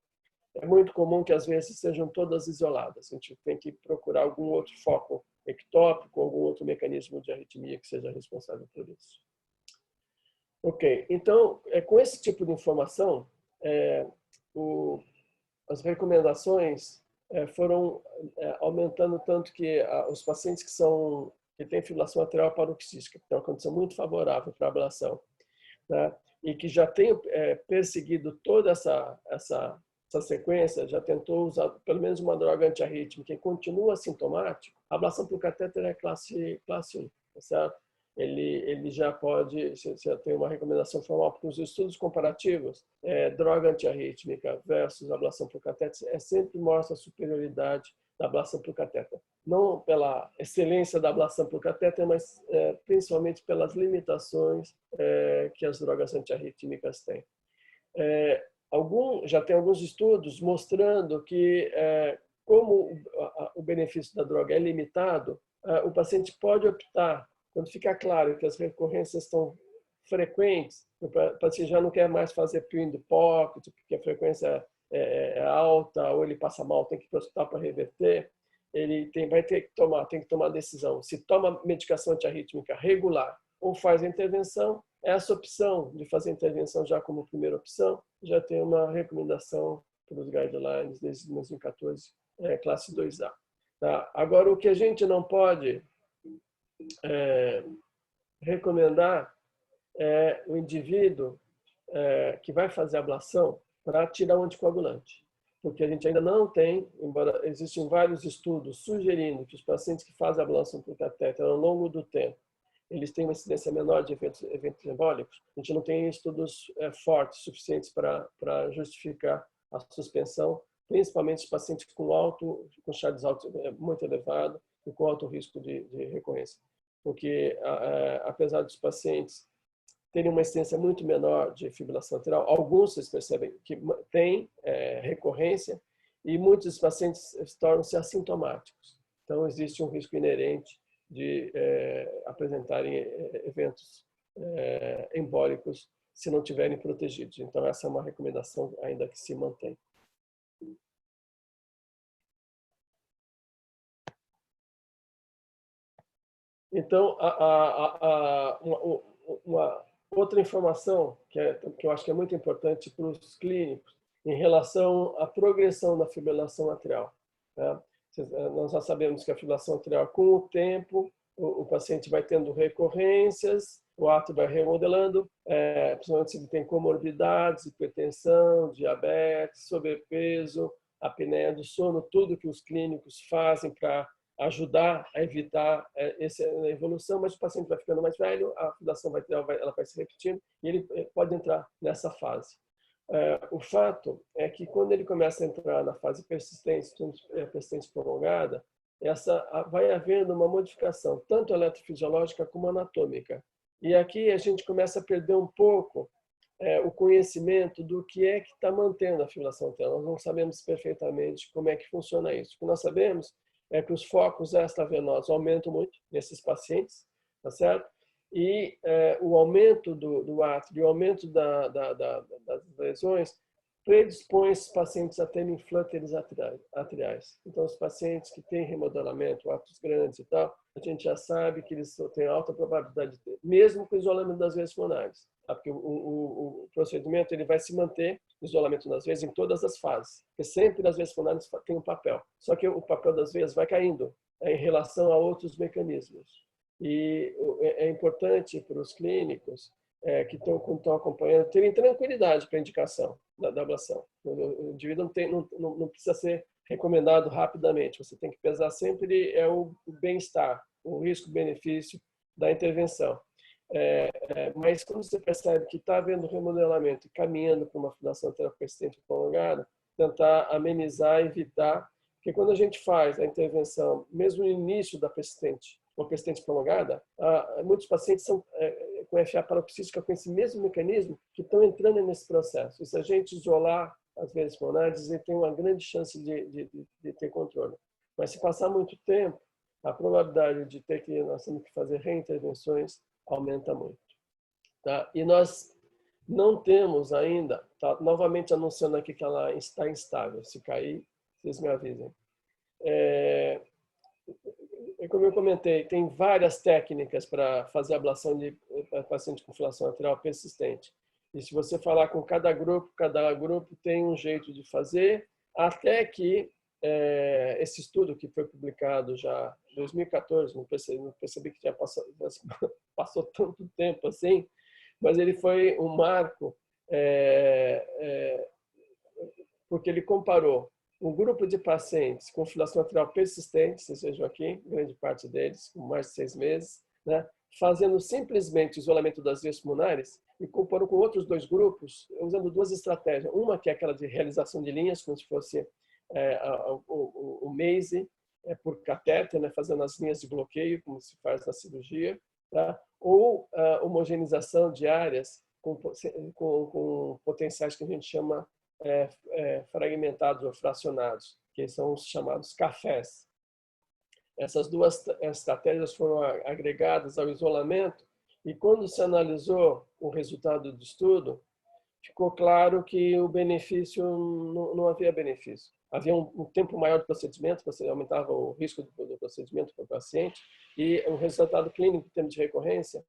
é muito comum que as veias sejam todas isoladas. A gente tem que procurar algum outro foco ectópico, algum outro mecanismo de arritmia que seja responsável por isso. Ok, então, com esse tipo de informação, as recomendações foram aumentando tanto que os pacientes que têm fibrilação atrial paroxística, que tem uma condição muito favorável para a ablação, né, e que já tem perseguido toda essa sequência, já tentou usar pelo menos uma droga antiarrítmica e continua sintomático, a ablação por catéter é classe 1, tá certo? Ele já pode, já tem uma recomendação formal, porque os estudos comparativos, droga antiarrítmica versus ablação por catéter, sempre mostra a superioridade da ablação por catéter. Não pela excelência da ablação por catéter, mas principalmente pelas limitações que as drogas antiarrítmicas têm. Já tem alguns estudos mostrando que, como o benefício da droga é limitado, o paciente pode optar, quando ficar claro que as recorrências estão frequentes, o paciente já não quer mais fazer pill in the pocket, porque a frequência é alta, ou ele passa mal, tem que ir para o hospital para reverter, ele vai ter que tomar a decisão. Se toma medicação antiarrítmica regular ou faz a intervenção, essa opção de fazer a intervenção já como primeira opção, já tem uma recomendação pelos guidelines desde 2014, classe 2A. Tá? Agora, o que a gente não pode recomendar é o indivíduo que vai fazer a ablação para tirar o anticoagulante. Porque a gente ainda não tem, embora existem vários estudos sugerindo que os pacientes que fazem a ablação por catéter ao longo do tempo, eles têm uma incidência menor de eventos embólicos, a gente não tem estudos fortes suficientes para justificar a suspensão, principalmente os pacientes com Charles alto muito elevado e com alto risco de recorrência. Porque, apesar dos pacientes terem uma incidência muito menor de fibrilação atrial. Alguns, vocês percebem, que têm recorrência, e muitos pacientes tornam-se assintomáticos. Então, existe um risco inerente de apresentarem eventos embólicos se não tiverem protegidos. Então, essa é uma recomendação ainda que se mantém. Então, uma outra informação que eu acho que é muito importante para os clínicos em relação à progressão da fibrilação atrial. Né? Nós já sabemos que a fibrilação atrial, com o tempo, o paciente vai tendo recorrências, o átrio vai remodelando, principalmente se ele tem comorbidades, hipertensão, diabetes, sobrepeso, apneia do sono, tudo que os clínicos fazem para ajudar a evitar essa evolução, mas o paciente vai ficando mais velho, a fibrilação ela vai se repetindo e ele pode entrar nessa fase. O fato é que quando ele começa a entrar na fase persistente prolongada, vai havendo uma modificação, tanto eletrofisiológica como anatômica. E aqui a gente começa a perder um pouco o conhecimento do que é que está mantendo a fibrilação atrial. Nós não sabemos perfeitamente como é que funciona isso. O que nós sabemos é que os focos extravenosos aumentam muito nesses pacientes, tá certo? E o aumento do átrio, o aumento das lesões, predispõe esses pacientes a terem flúteres atriais. Então, os pacientes que têm remodelamento, átrios grandes e tal, a gente já sabe que eles têm alta probabilidade de ter, mesmo com o isolamento das veias pulmonares. Tá? Porque o procedimento ele vai se manter, isolamento das veias, em todas as fases. Porque sempre as veias pulmonares têm um papel. Só que o papel das veias vai caindo em relação a outros mecanismos. E é importante para os clínicos que estão acompanhando terem tranquilidade para a indicação da ablação. O indivíduo não precisa ser recomendado rapidamente. Você tem que pesar sempre o bem-estar, o risco-benefício da intervenção. Mas quando você percebe que está havendo remodelamento e caminhando para uma fibrilação atrial persistente prolongada, tentar amenizar, evitar, porque quando a gente faz a intervenção, mesmo no início da persistente prolongada, muitos pacientes são com FA paroxística com esse mesmo mecanismo que estão entrando nesse processo. E se a gente isolar as veias pulmonares, ele tem uma grande chance de ter controle. Mas se passar muito tempo, a probabilidade de nós temos que fazer reintervenções aumenta muito. Tá? E nós não temos ainda, tá novamente anunciando aqui que ela está instável. Se cair, vocês me avisem. Como eu comentei, tem várias técnicas para fazer ablação de paciente com fibrilação atrial persistente. E se você falar com cada grupo tem um jeito de fazer, até que esse estudo que foi publicado já em 2014, não percebi que passou tanto tempo assim, mas ele foi um marco porque ele comparou um grupo de pacientes com fibrilação atrial persistente, vocês vejam aqui, grande parte deles, com mais de 6 meses, né, fazendo simplesmente isolamento das veias pulmonares, e comparou com outros 2 grupos, usando 2 estratégias. Uma que é aquela de realização de linhas, como se fosse o MACE, por catéter, né, fazendo as linhas de bloqueio, como se faz na cirurgia, tá? Ou homogeneização de áreas com potenciais que a gente chama fragmentados ou fracionados, que são os chamados cafés. Essas 2 estratégias foram agregadas ao isolamento e quando se analisou o resultado do estudo, ficou claro que o benefício não havia benefício. Havia um tempo maior de procedimento, você aumentava o risco do procedimento para o paciente e o resultado clínico em termos de recorrência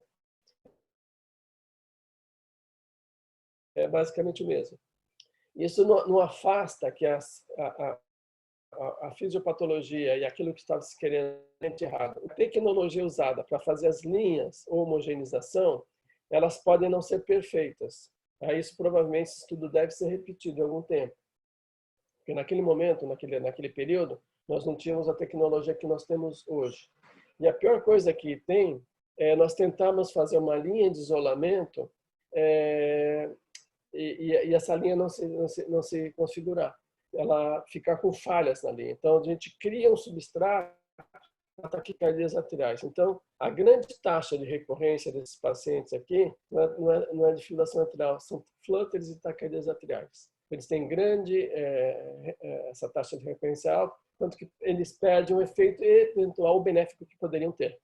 é basicamente o mesmo. Isso não afasta que a fisiopatologia e aquilo que estava se querendo errado. A tecnologia usada para fazer as linhas ou homogeneização, elas podem não ser perfeitas. Isso provavelmente esse estudo deve ser repetido em algum tempo. Porque naquele momento, naquele período, nós não tínhamos a tecnologia que nós temos hoje. E a pior coisa que tem é nós tentarmos fazer uma linha de isolamento e essa linha não se configurar, ela ficar com falhas na linha. Então, a gente cria um substrato taquicardias atriais. Então, a grande taxa de recorrência desses pacientes aqui não é de fibrilação atrial, são flúteres e taquicardias atriais. Eles têm grande essa taxa de recorrência alta, tanto que eles perdem o efeito eventual benéfico que poderiam ter.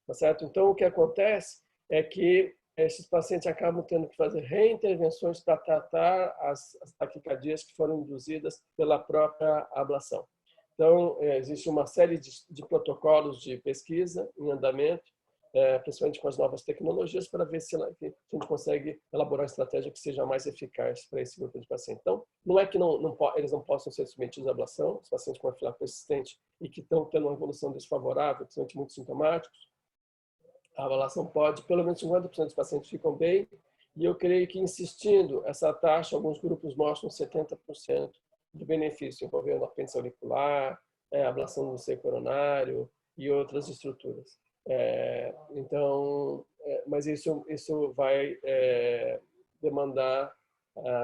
Tá certo? Então, o que acontece é que esses pacientes acabam tendo que fazer reintervenções para tratar as taquicardias que foram induzidas pela própria ablação. Então, existe uma série de protocolos de pesquisa em andamento, principalmente com as novas tecnologias, para ver se a gente consegue elaborar uma estratégia que seja mais eficaz para esse grupo de pacientes. Então, não é que eles não possam ser submetidos à ablação, os pacientes com afilar persistente e que estão tendo uma evolução desfavorável, principalmente muito sintomáticos, a ablação pode, pelo menos 50% dos pacientes ficam bem, e eu creio que insistindo essa taxa, alguns grupos mostram 70% de benefício, envolvendo apêndice auricular, ablação do seio coronário e outras estruturas. Então, mas isso vai demandar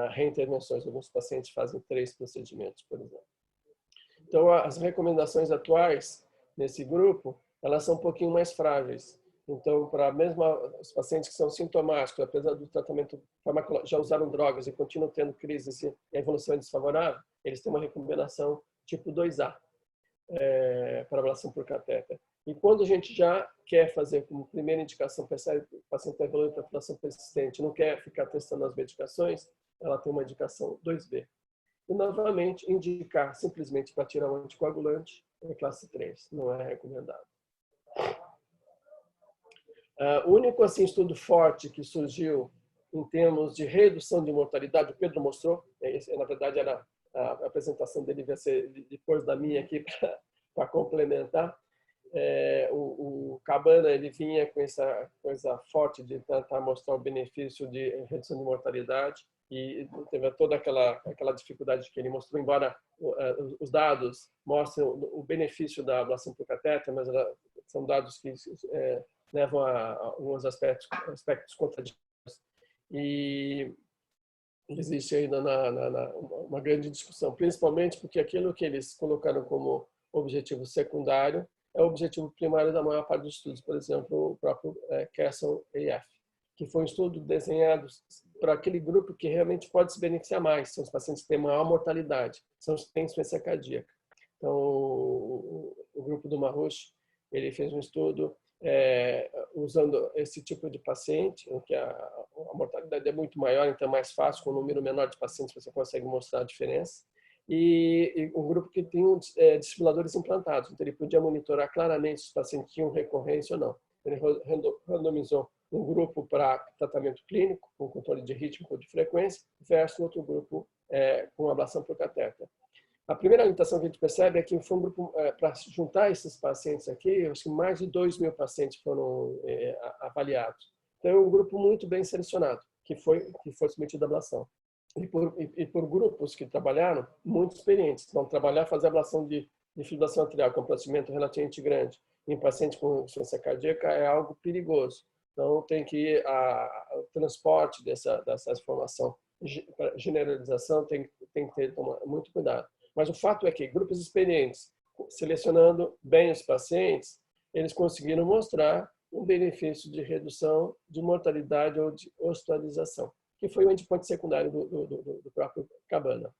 reintervenções. Alguns pacientes fazem 3 procedimentos, por exemplo. Então, as recomendações atuais nesse grupo, elas são um pouquinho mais frágeis. Então, para mesmo os pacientes que são sintomáticos, apesar do tratamento farmacológico, já usaram drogas e continuam tendo crises e a evolução é desfavorável, eles têm uma recomendação tipo 2A, para ablação por catéter. E quando a gente já quer fazer como primeira indicação, percebe que o paciente está evoluindo para ablação persistente, não quer ficar testando as medicações, ela tem uma indicação 2B. E, novamente, indicar simplesmente para tirar um anticoagulante em classe 3, não é recomendado. O único estudo forte que surgiu em termos de redução de mortalidade, o Pedro mostrou, na verdade a apresentação dele vai ser depois da minha aqui para complementar. O Cabana ele vinha com essa coisa forte de tentar mostrar o benefício de redução de mortalidade e teve toda aquela dificuldade que ele mostrou, embora os dados mostrem o benefício da ablação por catéter, mas são dados que levam a alguns aspectos contraditórios. E existe ainda uma grande discussão, principalmente porque aquilo que eles colocaram como objetivo secundário é o objetivo primário da maior parte dos estudos, por exemplo, o próprio Castle-AF, que foi um estudo desenhado para aquele grupo que realmente pode se beneficiar mais, são os pacientes que têm maior mortalidade, são os que têm insuficiência cardíaca. Então, o grupo do Marrouche, ele fez um estudo usando esse tipo de paciente, em que a mortalidade é muito maior, então é mais fácil, com um número menor de pacientes você consegue mostrar a diferença. E um grupo que tem desfibriladores implantados, então ele podia monitorar claramente se os pacientes tinham recorrência ou não. Ele randomizou um grupo para tratamento clínico, com controle de ritmo ou de frequência, versus outro grupo com ablação por catéter. A primeira limitação que a gente percebe é que foi um grupo, para juntar esses pacientes aqui, acho que mais de 2.000 pacientes foram avaliados. Então, é um grupo muito bem selecionado, que foi submetido à ablação. E por grupos que trabalharam, muito experientes. Então, fazer ablação de fibrilação atrial com um procedimento relativamente grande em paciente com insuficiência cardíaca é algo perigoso. Então, tem que o transporte dessa informação, generalização, tem que tomar muito cuidado. Mas o fato é que grupos experientes, selecionando bem os pacientes, eles conseguiram mostrar um benefício de redução de mortalidade ou de hospitalização, que foi o endpoint secundário do próprio Cabana.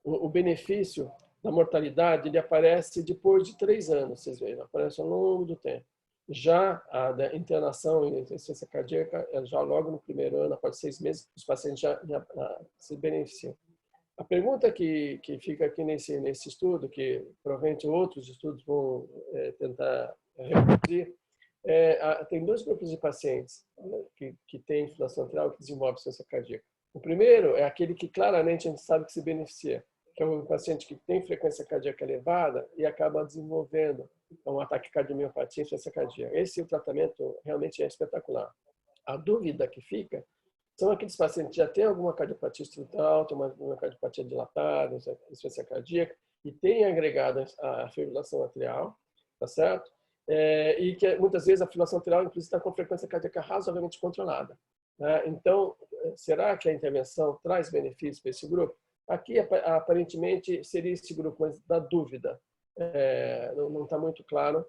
O benefício da mortalidade ele aparece depois de 3 anos, vocês veem, aparece ao longo do tempo. Já a internação em insuficiência cardíaca, já logo no primeiro ano, após 6 meses, os pacientes já se beneficiam. A pergunta que fica aqui nesse estudo, que provavelmente outros estudos vão tentar reproduzir, tem 2 grupos de pacientes que têm fibrilação atrial que desenvolvem insuficiência cardíaca. O primeiro é aquele que claramente a gente sabe que se beneficia, que é um paciente que tem frequência cardíaca elevada e acaba desenvolvendo um ataque cardiomiopatia e insuficiência cardíaca. Esse o tratamento realmente é espetacular. A dúvida que fica são aqueles pacientes que já têm alguma cardiopatia estrutural, tem uma cardiopatia dilatada, insuficiência cardíaca, e têm agregado a fibrilação atrial, tá certo? E que muitas vezes a fibrilação atrial, inclusive, está com frequência cardíaca razoavelmente controlada. Né? Então, será que a intervenção traz benefícios para esse grupo? Aqui, aparentemente, seria esse grupo, mas da dúvida. não está muito claro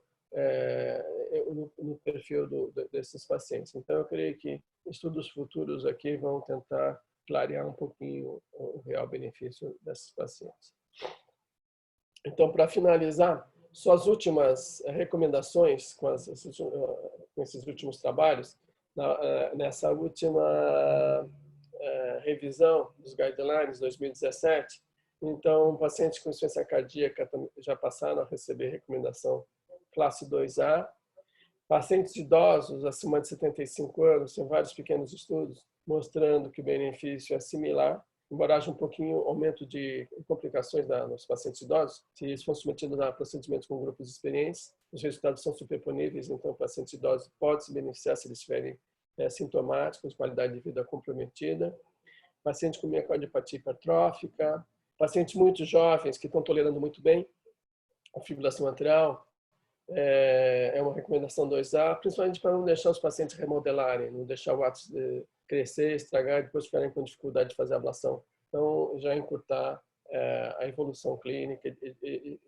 no perfil desses pacientes. Então, eu creio que estudos futuros aqui vão tentar clarear um pouquinho o real benefício desses pacientes. Então, para finalizar, só as últimas recomendações com esses últimos trabalhos, nessa última revisão dos guidelines 2017, então, pacientes com insuficiência cardíaca já passaram a receber recomendação classe 2A. Pacientes idosos acima de 75 anos, tem vários pequenos estudos mostrando que o benefício é similar, embora haja um pouquinho aumento de complicações nos pacientes idosos, se eles forem submetidos a procedimentos com grupos experientes, os resultados são superponíveis, então pacientes idosos podem se beneficiar se eles estiverem sintomáticos, qualidade de vida comprometida. Pacientes com miocardiopatia hipertrófica, pacientes muito jovens que estão tolerando muito bem a fibrilação atrial, é uma recomendação 2A, principalmente para não deixar os pacientes remodelarem, não deixar o ato crescer, estragar e depois ficarem com dificuldade de fazer a ablação. Então, já encurtar a evolução clínica e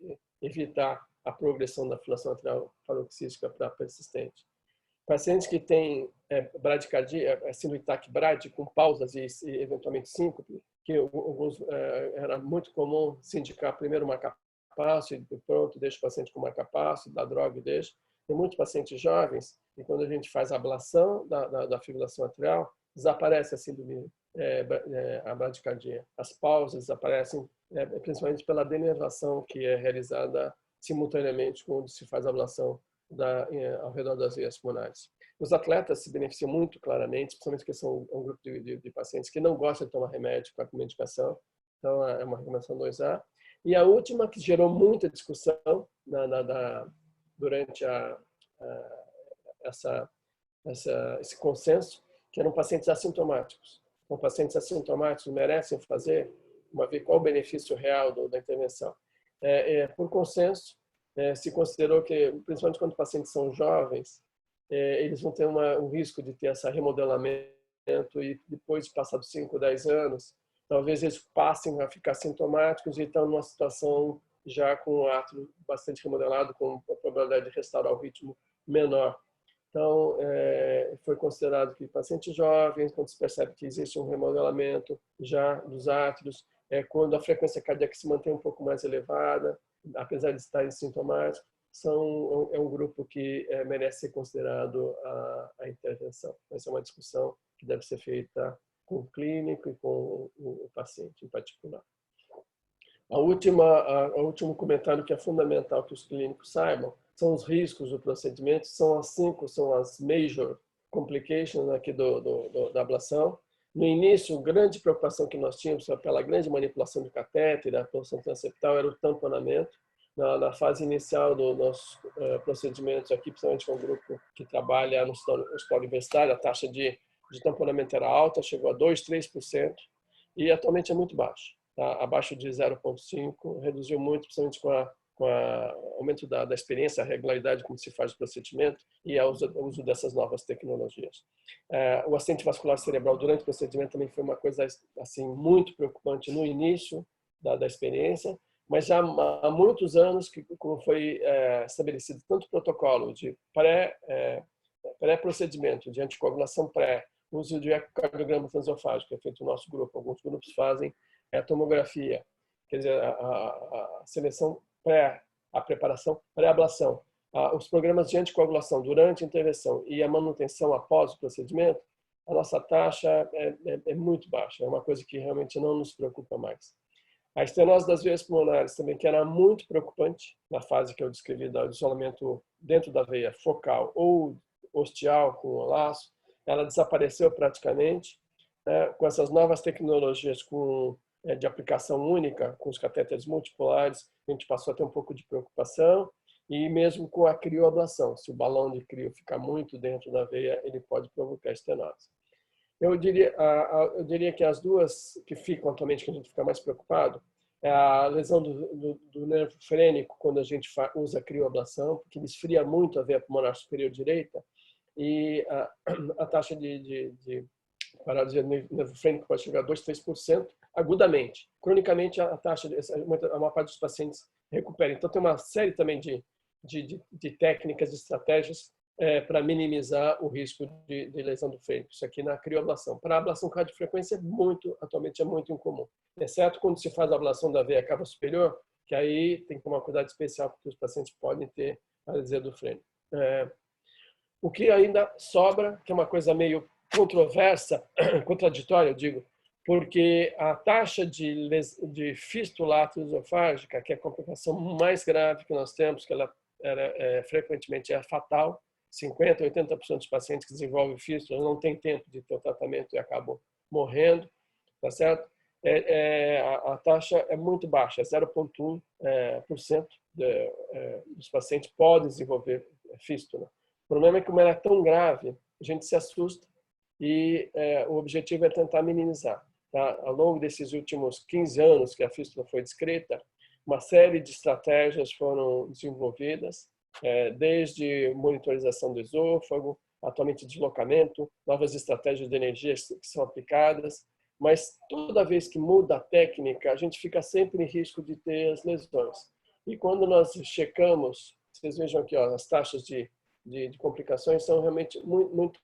evitar a progressão da fibrilação atrial paroxística para persistente. Pacientes que têm bradicardia, síndrome taquibrade, com pausas e eventualmente síncope, que era muito comum se indicar primeiro marcapasso e pronto, deixa o paciente com marcapasso, dá droga e deixa. Tem muitos pacientes jovens e quando a gente faz a ablação da fibrilação atrial, desaparece a síndrome, a bradicardia. As pausas desaparecem, principalmente pela denervação que é realizada simultaneamente quando se faz a ablação ao redor das veias pulmonares. Os atletas se beneficiam muito claramente, principalmente porque são um grupo de pacientes que não gostam de tomar remédio com medicação. Então, é uma recomendação 2A. E a última, que gerou muita discussão durante esse consenso, que eram pacientes assintomáticos. Então, pacientes assintomáticos merecem fazer, ver qual o benefício real da intervenção. Por consenso, se considerou que, principalmente quando os pacientes são jovens, eles vão ter um risco de ter esse remodelamento e depois de passados 5, 10 anos, talvez eles passem a ficar sintomáticos e estão numa situação já com o átrio bastante remodelado, com a probabilidade de restaurar o ritmo menor. Então, foi considerado que pacientes jovens, quando se percebe que existe um remodelamento já dos átrios, quando a frequência cardíaca se mantém um pouco mais elevada, apesar de estarem sintomáticos, é um grupo que merece ser considerado a intervenção. Essa é uma discussão que deve ser feita com o clínico e com o paciente em particular. O último comentário que é fundamental que os clínicos saibam são os riscos do procedimento, são as major complications aqui da ablação. No início, a grande preocupação que nós tínhamos pela grande manipulação do catéter, da posição transeptal, era o tamponamento. Na fase inicial dos nossos procedimentos aqui, principalmente com o grupo que trabalha no hospital universitário, a taxa de tamponamento era alta, chegou a 2%, 3%, e atualmente é muito baixo, tá? Abaixo de 0,5%, reduziu muito, principalmente com o aumento da experiência, a regularidade como se faz o procedimento e o uso dessas novas tecnologias. O acidente vascular cerebral durante o procedimento também foi uma coisa assim, muito preocupante no início da experiência, mas já há muitos anos que como foi estabelecido tanto o protocolo de pré-procedimento, de anticoagulação pré, uso de ecocardiograma transesofágico, que é feito no nosso grupo, alguns grupos fazem a tomografia, quer dizer, a seleção a preparação pré-ablação, os programas de anticoagulação durante a intervenção e a manutenção após o procedimento, a nossa taxa é muito baixa, é uma coisa que realmente não nos preocupa mais. A estenose das veias pulmonares também, que era muito preocupante na fase que eu descrevi do isolamento dentro da veia focal ou ostial com o laço, ela desapareceu praticamente, né? Com essas novas tecnologias de aplicação única, com os catéteres multipolares, a gente passou a ter um pouco de preocupação, e mesmo com a crioablação, se o balão de crio ficar muito dentro da veia, ele pode provocar estenose. Eu diria que as duas que ficam atualmente, que a gente fica mais preocupado, é a lesão do nervo frênico, quando a gente usa a crioablação, porque ele esfria muito a veia pulmonar superior direita, e a taxa de paralisia do nervo frênico pode chegar a 2, 3% agudamente. Cronicamente, a taxa, a maior parte dos pacientes recupera. Então, tem uma série também de técnicas, de estratégias para minimizar o risco de lesão do freio. Isso aqui na crioablação. Para a ablação cardiofrequência, atualmente é muito incomum. Exceto quando se faz a ablação da veia cava superior, que aí tem que tomar cuidado especial, porque os pacientes podem ter paralisia do freio. O que ainda sobra, que é uma coisa meio controversa, contraditória, eu digo, porque a taxa de fístula atrioesofágica, que é a complicação mais grave que nós temos, que ela frequentemente é fatal, 50%, 80% dos pacientes que desenvolvem fístula não têm tempo de ter o tratamento e acabam morrendo, tá certo? A taxa é muito baixa, 0,1% dos pacientes podem desenvolver fístula. O problema é que, como ela é tão grave, a gente se assusta e o objetivo é tentar minimizar. Tá? Ao longo desses últimos 15 anos que a fístula foi descrita, uma série de estratégias foram desenvolvidas, desde monitorização do esôfago, atualmente deslocamento, novas estratégias de energia que são aplicadas, mas toda vez que muda a técnica, a gente fica sempre em risco de ter as lesões. E quando nós checamos, vocês vejam aqui, ó, as taxas de complicações são realmente muito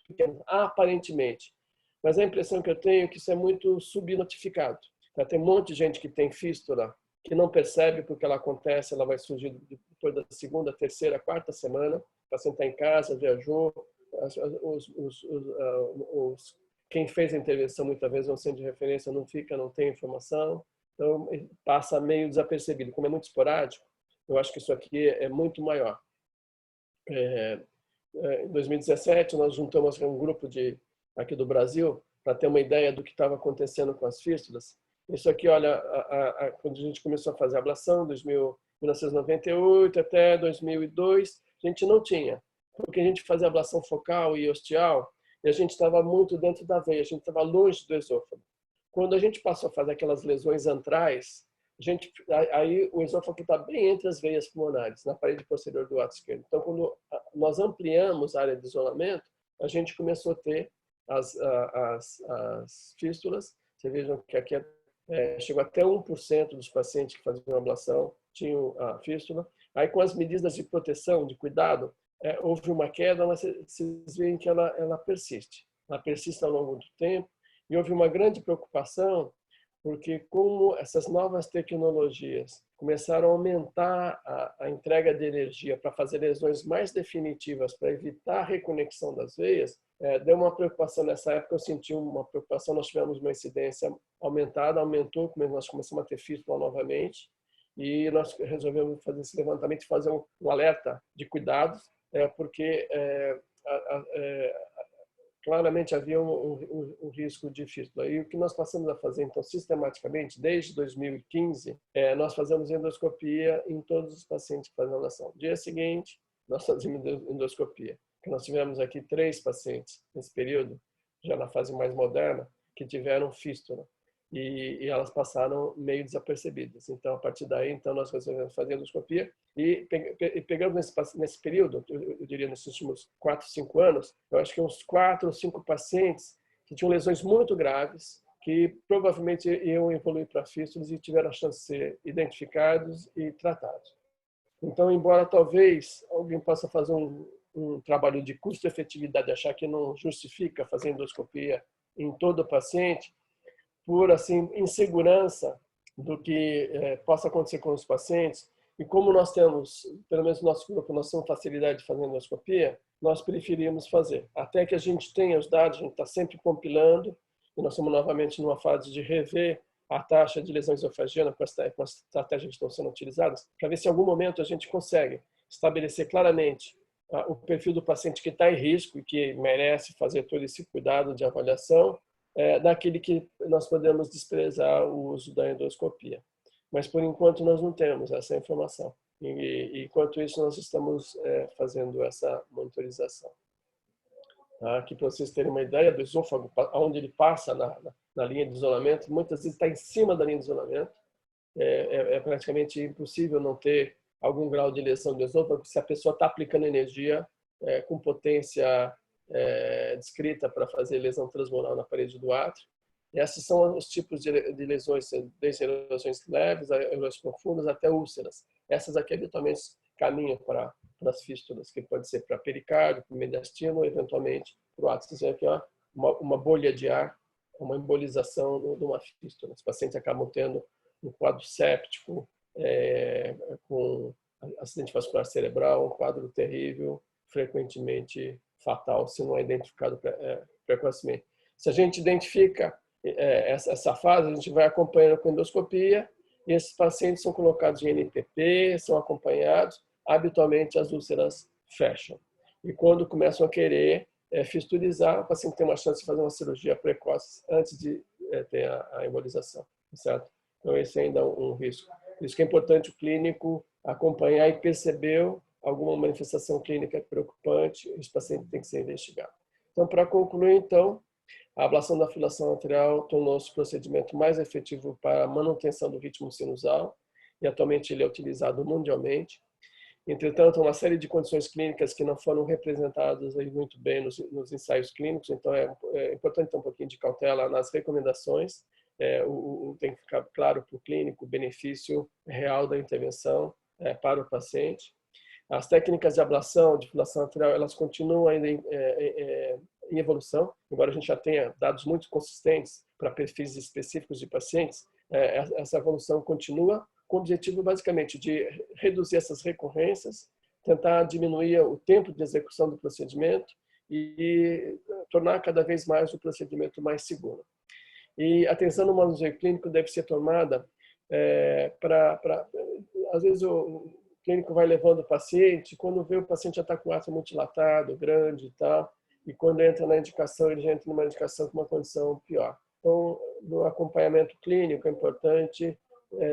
pequenas, aparentemente. Mas a impressão que eu tenho é que isso é muito subnotificado. Tem um monte de gente que tem fístula que não percebe porque ela acontece, ela vai surgir depois da segunda, terceira, quarta semana, o paciente está em casa, viajou, quem fez a intervenção muitas vezes não sente de referência, não tem informação, então passa meio desapercebido. Como é muito esporádico, eu acho que isso aqui é muito maior. Em 2017, nós juntamos um grupo aqui do Brasil para ter uma ideia do que estava acontecendo com as fístulas. Isso aqui, olha, quando a gente começou a fazer a ablação, 1998 até 2002, a gente não tinha, porque a gente fazia ablação focal e ostial e a gente estava muito dentro da veia, a gente estava longe do esôfago. Quando a gente passou a fazer aquelas lesões antrais, aí o esôfago está bem entre as veias pulmonares, na parede posterior do ato esquerdo. Então, quando nós ampliamos a área de isolamento, a gente começou a ter as fístulas. Vocês vejam que aqui chegou até 1% dos pacientes que faziam ablação tinham a fístula. Aí, com as medidas de proteção, de cuidado, houve uma queda, mas vocês veem que ela persiste. Ela persiste ao longo do tempo. E houve uma grande preocupação, porque como essas novas tecnologias começaram a aumentar a entrega de energia para fazer lesões mais definitivas, para evitar a reconexão das veias, deu uma preocupação nessa época, eu senti uma preocupação, nós tivemos uma incidência aumentada, aumentou, nós começamos a ter fístula novamente, e nós resolvemos fazer esse levantamento e fazer um alerta de cuidados, porque claramente havia um risco de fístula. E o que nós passamos a fazer, então, sistematicamente, desde 2015, nós fazemos endoscopia em todos os pacientes que fazem ablação. Dia seguinte, nós fazemos endoscopia. Nós tivemos aqui 3 pacientes nesse período, já na fase mais moderna, que tiveram fístula. E elas passaram meio desapercebidas. Então, a partir daí, então, nós resolvemos fazer endoscopia e pegamos nesse período, eu diria nesses últimos 4, 5 anos, eu acho que uns 4 ou 5 pacientes que tinham lesões muito graves, que provavelmente iam evoluir para fístulas e tiveram a chance de ser identificados e tratados. Então, embora talvez alguém possa fazer um trabalho de custo-efetividade, achar que não justifica fazer endoscopia em todo o paciente, por assim insegurança do que possa acontecer com os pacientes, e como nós temos, pelo menos no nosso grupo, nós temos facilidade de fazer endoscopia, nós preferimos fazer. Até que a gente tenha os dados, a gente está sempre compilando, e nós estamos novamente numa fase de rever a taxa de lesão esofagiana com as estratégias que estão sendo utilizadas, para ver se em algum momento a gente consegue estabelecer claramente o perfil do paciente que está em risco e que merece fazer todo esse cuidado de avaliação, daquele que nós podemos desprezar o uso da endoscopia. Mas, por enquanto, nós não temos essa informação. E enquanto isso, nós estamos fazendo essa monitorização. Aqui, para vocês terem uma ideia do esôfago, onde ele passa na linha de isolamento, muitas vezes está em cima da linha de isolamento. É praticamente impossível não ter algum grau de lesão do esôfago se a pessoa está aplicando energia com potência descrita para fazer lesão transmural na parede do átrio. E esses são os tipos de lesões, desde lesões leves, a lesões profundas, até úlceras. Essas aqui habitualmente caminham para as fístulas, que pode ser para pericárdio, para o mediastino, ou eventualmente para o ápice, aqui, ó, uma bolha de ar, uma embolização de uma fístula. Os pacientes acabam tendo um quadro séptico, com acidente vascular cerebral, um quadro terrível, frequentemente fatal, se não é identificado precocemente. Se a gente identifica essa fase, a gente vai acompanhando com endoscopia, e esses pacientes são colocados em NPP, são acompanhados, habitualmente as úlceras fecham. E quando começam a querer fistulizar, o paciente tem uma chance de fazer uma cirurgia precoce antes de ter a embolização, certo? Então esse ainda é um risco. Por isso que é importante o clínico acompanhar e percebeu alguma manifestação clínica preocupante, esse paciente tem que ser investigado. Então, para concluir, então, a ablação da filação arterial tornou-se o procedimento mais efetivo para a manutenção do ritmo sinusal e atualmente ele é utilizado mundialmente. Entretanto, uma série de condições clínicas que não foram representadas aí muito bem nos ensaios clínicos, então é importante ter um pouquinho de cautela nas recomendações. Tem que ficar claro para o clínico o benefício real da intervenção para o paciente. As técnicas de ablação, de filação arterial, elas continuam ainda em evolução, embora a gente já tenha dados muito consistentes para perfis específicos de pacientes, essa evolução continua com o objetivo basicamente de reduzir essas recorrências, tentar diminuir o tempo de execução do procedimento e tornar cada vez mais o procedimento mais seguro. E a atenção no manuseio clínico deve ser tomada às vezes o clínico vai levando o paciente, quando vê o paciente já está com o átrio multilatado, grande e tal, e quando entra na indicação, ele já entra numa indicação com uma condição pior. Então, no acompanhamento clínico é importante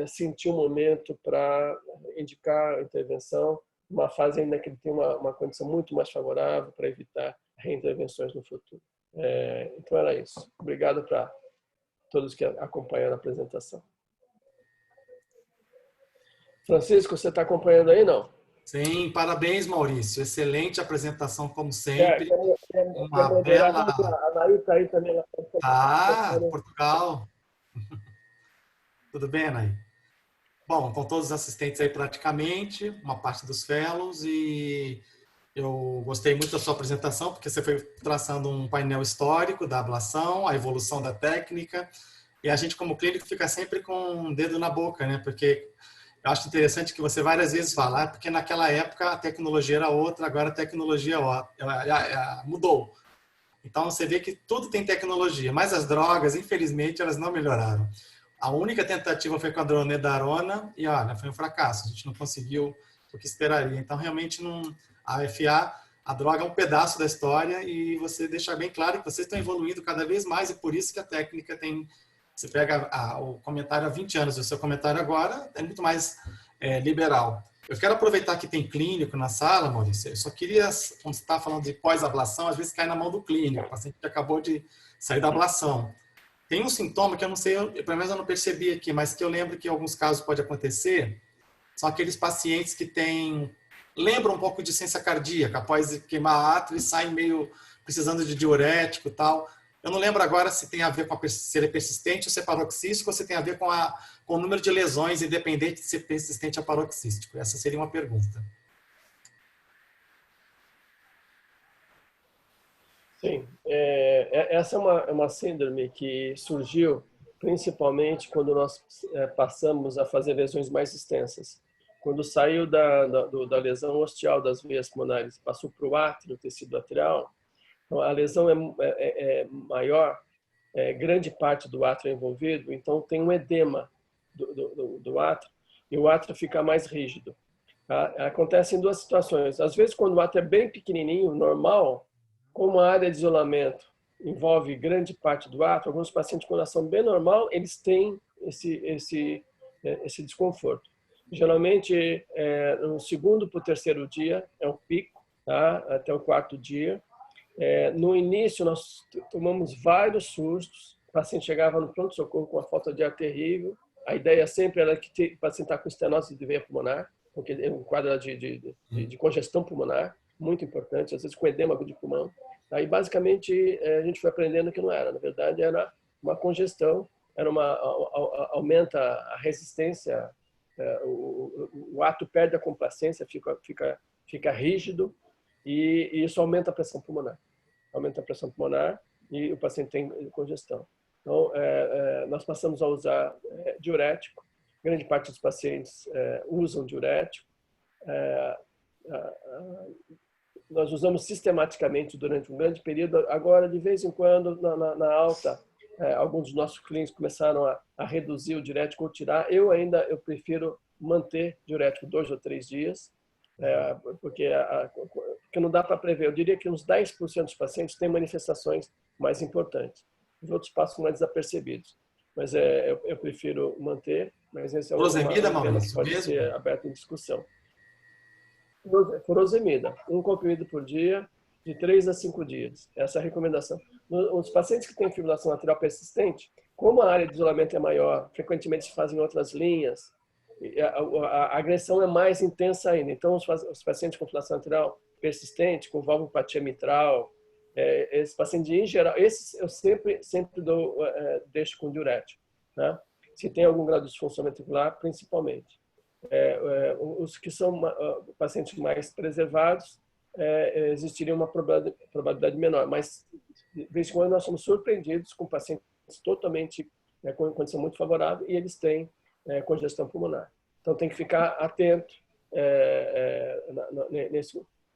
sentir um momento para indicar a intervenção, uma fase ainda que ele tem uma condição muito mais favorável para evitar reintervenções no futuro. Então era isso. Obrigado para todos que acompanharam a apresentação. Francisco, você está acompanhando aí, não? Sim, parabéns, Maurício. Excelente apresentação, como sempre. Uma moderadora, bela... a Anaí está aí também. Portugal. Tudo bem, Anaí? Bom, estão todos os assistentes aí praticamente, uma parte dos fellows, e eu gostei muito da sua apresentação, porque você foi traçando um painel histórico da ablação, a evolução da técnica, e a gente, como clínico, fica sempre com um dedo na boca, né? Porque eu acho interessante que você várias vezes fala, porque naquela época a tecnologia era outra, agora a tecnologia mudou. Então você vê que tudo tem tecnologia, mas as drogas, infelizmente, elas não melhoraram. A única tentativa foi com a dronedarona e olha, foi um fracasso, a gente não conseguiu o que esperaria. Então realmente a FA, a droga é um pedaço da história e você deixa bem claro que vocês estão evoluindo cada vez mais e por isso que a técnica tem... Você pega o comentário há 20 anos e o seu comentário agora é muito mais liberal. Eu quero aproveitar que tem clínico na sala, Maurício. Eu só queria, quando você está falando de pós-ablação, às vezes cai na mão do clínico. O paciente acabou de sair da ablação. Tem um sintoma que eu não sei, pelo menos eu não percebi aqui, mas que eu lembro que em alguns casos pode acontecer. São aqueles pacientes que lembram um pouco de ciência cardíaca, após queimar átrio e saem meio precisando de diurético e tal. Eu não lembro agora se tem a ver com se ele é persistente ou se é paroxístico, ou se tem a ver com o número de lesões, independente de ser persistente ou paroxístico. Essa seria uma pergunta. Sim, essa é uma síndrome que surgiu principalmente quando nós passamos a fazer lesões mais extensas. Quando saiu da lesão ostial das veias pulmonares, passou para o átrio, tecido atrial, então a lesão é maior, grande parte do átrio é envolvido, então tem um edema do átrio e o átrio fica mais rígido. Tá? Acontece em duas situações. Às vezes, quando o átrio é bem pequenininho, normal, como a área de isolamento envolve grande parte do átrio, alguns pacientes com coração bem normal, eles têm esse desconforto. Geralmente, no segundo para o terceiro dia é um pico, tá? Até o quarto dia. No início, nós tomamos vários sustos. O paciente chegava no pronto-socorro com uma falta de ar terrível. A ideia sempre era que o paciente está com estenose de veia pulmonar, porque é um quadro de congestão pulmonar, muito importante, às vezes com edema de pulmão. Aí, basicamente, a gente foi aprendendo que não era. Na verdade, era uma congestão, aumenta a resistência, o ato perde a complacência, fica rígido, e isso aumenta a pressão pulmonar. Aumenta a pressão pulmonar e o paciente tem congestão. Então, nós passamos a usar diurético. Grande parte dos pacientes usam diurético. Nós usamos sistematicamente durante um grande período. Agora, de vez em quando, na alta, alguns dos nossos clientes começaram a reduzir o diurético ou tirar. Eu prefiro manter diurético 2 ou 3 dias, porque não dá para prever. Eu diria que uns 10% dos pacientes têm manifestações mais importantes. Os outros passam mais desapercebidos. Mas eu prefiro manter. Mas esse é um tema que pode ser aberto em discussão. Furosemida, um comprimido por dia, de 3 a 5 dias. Essa é a recomendação. Os pacientes que têm fibrilação atrial persistente, como a área de isolamento é maior, frequentemente se fazem outras linhas, a agressão é mais intensa ainda. Então, os pacientes com fibrilação atrial persistente, com valvopatia mitral, esses pacientes em geral, esses eu sempre deixo com diurético, né? Se tem algum grau de disfunção ventricular, principalmente. Os que são pacientes mais preservados, existiria uma probabilidade menor, mas de vez em quando nós somos surpreendidos com pacientes totalmente com condição muito favorável e eles têm congestão pulmonar. Então tem que ficar atento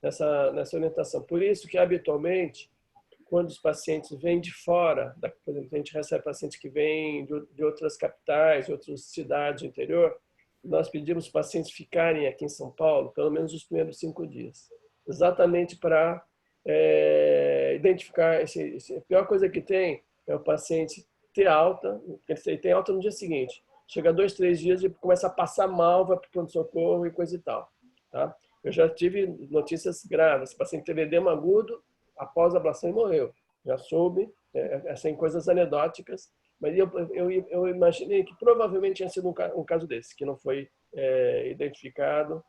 nessa orientação. Por isso que habitualmente, quando os pacientes vêm de fora, por exemplo, a gente recebe pacientes que vêm de outras capitais, de outras cidades do interior, nós pedimos os pacientes ficarem aqui em São Paulo pelo menos os primeiros 5 dias, exatamente para identificar a pior coisa que tem é o paciente ter alta, ele tem alta no dia seguinte, chega 2, 3 dias e começa a passar mal, vai para o pronto-socorro e coisa e tal, tá? Eu já tive notícias graves, o paciente teve edema agudo após a ablação e morreu, já soube, assim, coisas anedóticas. Mas eu imaginei que provavelmente tinha sido um caso desse, que não foi identificado,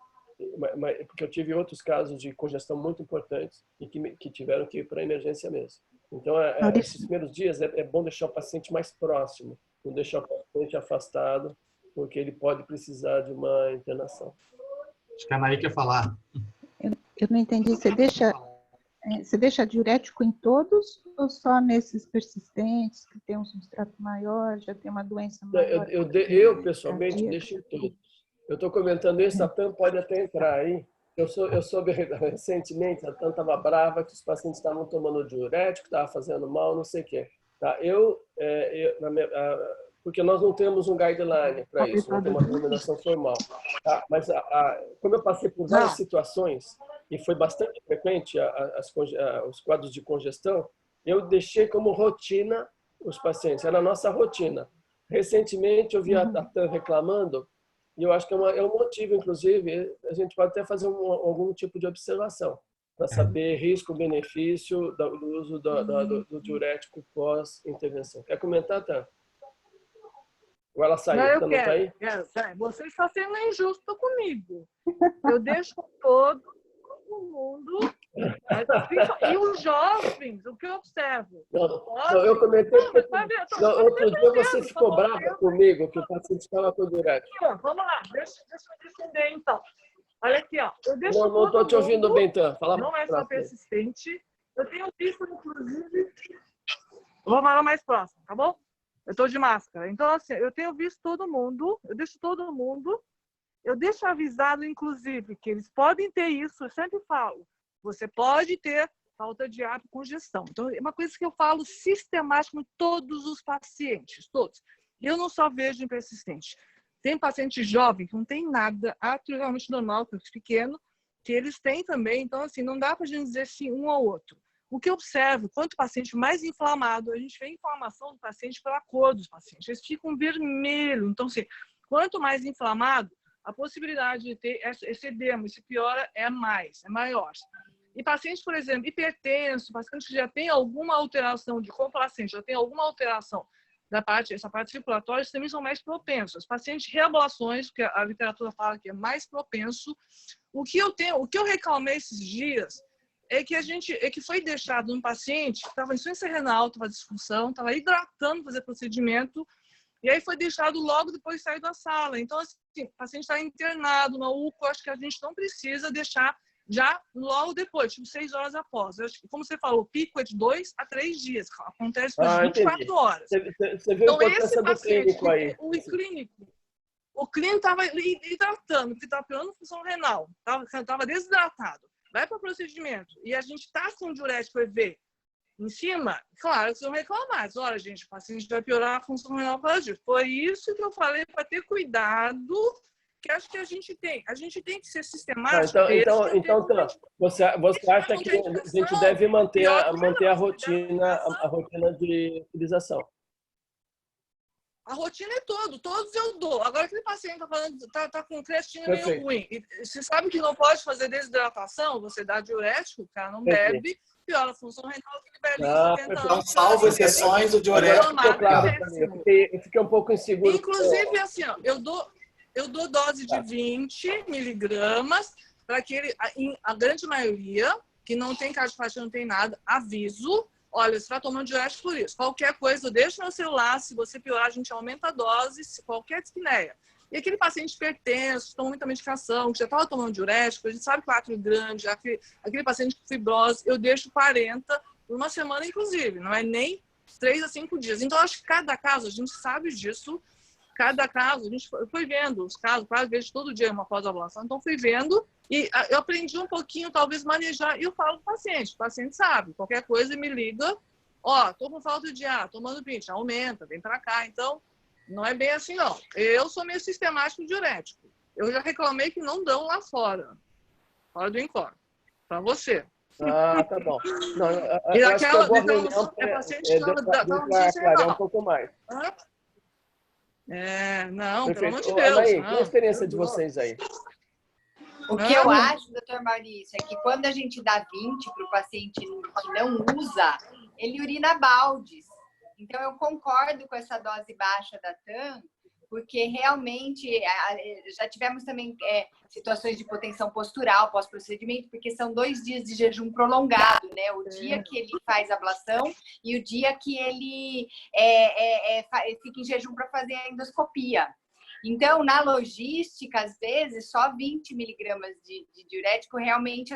porque eu tive outros casos de congestão muito importantes e que tiveram que ir para a emergência mesmo. Então, esses primeiros dias é bom deixar o paciente mais próximo, não deixar o paciente afastado, porque ele pode precisar de uma internação. Acho que a Anaí quer falar. Eu não entendi. Você deixa diurético em todos ou só nesses persistentes, que tem um substrato maior, já tem uma doença maior? Eu pessoalmente, deixo em todos. Eu estou comentando isso, a TAM pode até entrar aí. Eu soube recentemente, a TAM estava brava que os pacientes estavam tomando diurético, estava fazendo mal, não sei o quê. Tá? Porque nós não temos um guideline para isso, não tem uma recomendação formal. Tá? Mas como eu passei por várias situações, e foi bastante frequente os quadros de congestão, eu deixei como rotina os pacientes, era a nossa rotina. Recentemente eu vi a TAM reclamando, e eu acho que é um motivo, inclusive, a gente pode até fazer algum tipo de observação, para saber risco-benefício do uso do diurético pós-intervenção. Quer comentar, TAM? Ou ela saiu? Não, eu quero. Você está sendo injusto comigo. Eu deixo todo mundo. E os jovens, o que eu observo? Não, eu comentei. Outro dia você ficou brava comigo, que o paciente estava com diurético. Vamos lá, deixa eu defender então. Olha aqui, ó. Eu deixo não estou te ouvindo bem, Tan. Não é só persistente. Eu tenho visto, inclusive. Vou falar mais próximo, tá bom? Eu estou de máscara. Então, assim, eu tenho visto todo mundo, eu deixo avisado, inclusive, que eles podem ter isso, eu sempre falo, você pode ter falta de ar, congestão. Então, é uma coisa que eu falo sistemático em todos os pacientes, todos. Eu não só vejo em persistente. Tem paciente jovem que não tem nada, atrialmente normal, pequeno, que eles têm também. Então, assim, não dá para a gente dizer assim, um ou outro. O que eu observo, quanto o paciente mais inflamado, a gente vê a inflamação do paciente pela cor dos pacientes. Eles ficam vermelhos. Então, assim, quanto mais inflamado, a possibilidade de ter esse edema, esse piora é maior. E pacientes, por exemplo, hipertenso, pacientes que já têm alguma alteração de complacente, já tem alguma alteração essa parte circulatória, também são mais propensos. Pacientes de reablações, que a literatura fala que é mais propenso. O que eu reclamei esses dias é que foi deixado um paciente que estava em insuficiência renal, estava disfunção, estava hidratando, fazer procedimento, e aí foi deixado logo depois de sair da sala. Então, assim, o paciente está internado na UPA, acho que a gente não precisa deixar já logo depois, tipo 6 horas após. Eu acho que, como você falou, o pico é de 2 a 3 dias, acontece por 24 entendi. horas. Você viu Então, a importância esse do paciente, clínico aí. o clínico estava hidratando, porque estava piorando a função renal, estava desidratado. Vai para o procedimento e a gente está com o diurético EV em cima, claro, vocês vão reclamar. Olha, gente, o paciente vai piorar a função renal por causa disso. Foi isso que eu falei, para ter cuidado, que acho que a gente tem. A gente tem que ser sistemático. Então, você acha que a gente deve manter a rotina de utilização? A rotina é todos eu dou. Agora, aquele paciente tá com creatina meio ruim. E você sabe que não pode fazer desidratação, você dá diurético, o cara não bebe, piora a função renal, que velhinho, 70 anos. Então, salvo exceções, o diurético. Eu fiquei um pouco inseguro. Inclusive, assim, ó, eu dou dose de 20 miligramas para aquele, a grande maioria, que não tem cardiopatia, não tem nada, aviso. Olha, você está tomando diurético por isso. Qualquer coisa, eu deixo meu celular. Se você piorar, a gente aumenta a dose. Qualquer dispneia. E aquele paciente hipertenso, toma muita medicação, que já estava tomando diurético, a gente sabe que o átrio grande, aquele paciente com fibrose, eu deixo 40 por uma semana, inclusive. Não é nem 3 a 5 dias. Então, acho que cada caso, a gente sabe disso. Cada caso, a gente foi vendo os casos, quase vejo todo dia uma pós-avaliação. Então, fui vendo e eu aprendi um pouquinho, talvez, manejar. E eu falo para o paciente sabe, qualquer coisa me liga. Ó, tô com falta de ar, tomando pinch, aumenta, vem para cá. Então, não é bem assim, não. Eu sou meio sistemático diurético. Eu já reclamei que não dão lá fora do Incor, para você. Ah, tá bom. Não, e aquela declaração é paciente que aclarar um pouco mais. Não, Perfeito. pelo amor de Deus. Anaí, qual a experiência de vocês aí? O que eu acho, doutor Maurício, é que quando a gente dá 20 para o paciente que não usa, ele urina baldes. Então, eu concordo com essa dose baixa da TAM, porque realmente já tivemos também situações de hipotensão postural pós-procedimento, porque são 2 dias de jejum prolongado, né? O dia que ele faz ablação e o dia que ele fica em jejum para fazer a endoscopia. Então, na logística, às vezes, só 20 miligramas de diurético, realmente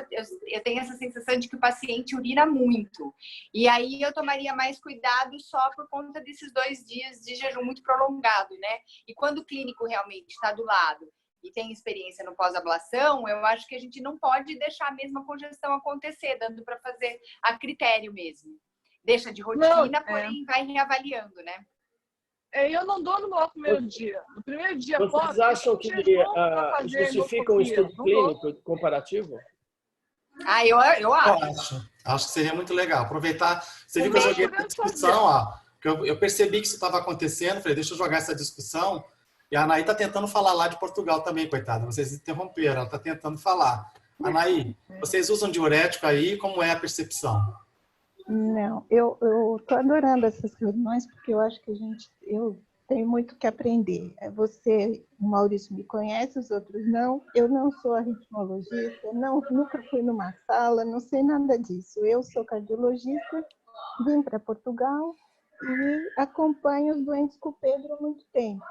eu tenho essa sensação de que o paciente urina muito. E aí eu tomaria mais cuidado só por conta desses 2 dias de jejum muito prolongado, né? E quando o clínico realmente está do lado e tem experiência no pós-ablação, eu acho que a gente não pode deixar a mesma congestão acontecer, dando para fazer a critério mesmo. Deixa de rotina, porém vai reavaliando, né? Eu não dou no primeiro dia. No primeiro dia, vocês acham que justifica um estudo clínico comparativo? Eu acho. Acho que seria muito legal. Aproveitar. Você viu que eu joguei essa discussão, ó. Eu percebi que isso estava acontecendo. Falei, deixa eu jogar essa discussão. E a Anaí está tentando falar lá de Portugal também, coitada. Vocês interromperam, ela está tentando falar. Anaí, vocês usam diurético aí? Como é a percepção? Não, eu estou adorando essas reuniões porque eu acho que eu tenho muito que aprender. Você, o Maurício, me conhece, os outros não. Eu não sou arritmologista, nunca fui numa sala, não sei nada disso. Eu sou cardiologista, vim para Portugal e acompanho os doentes com o Pedro há muito tempo.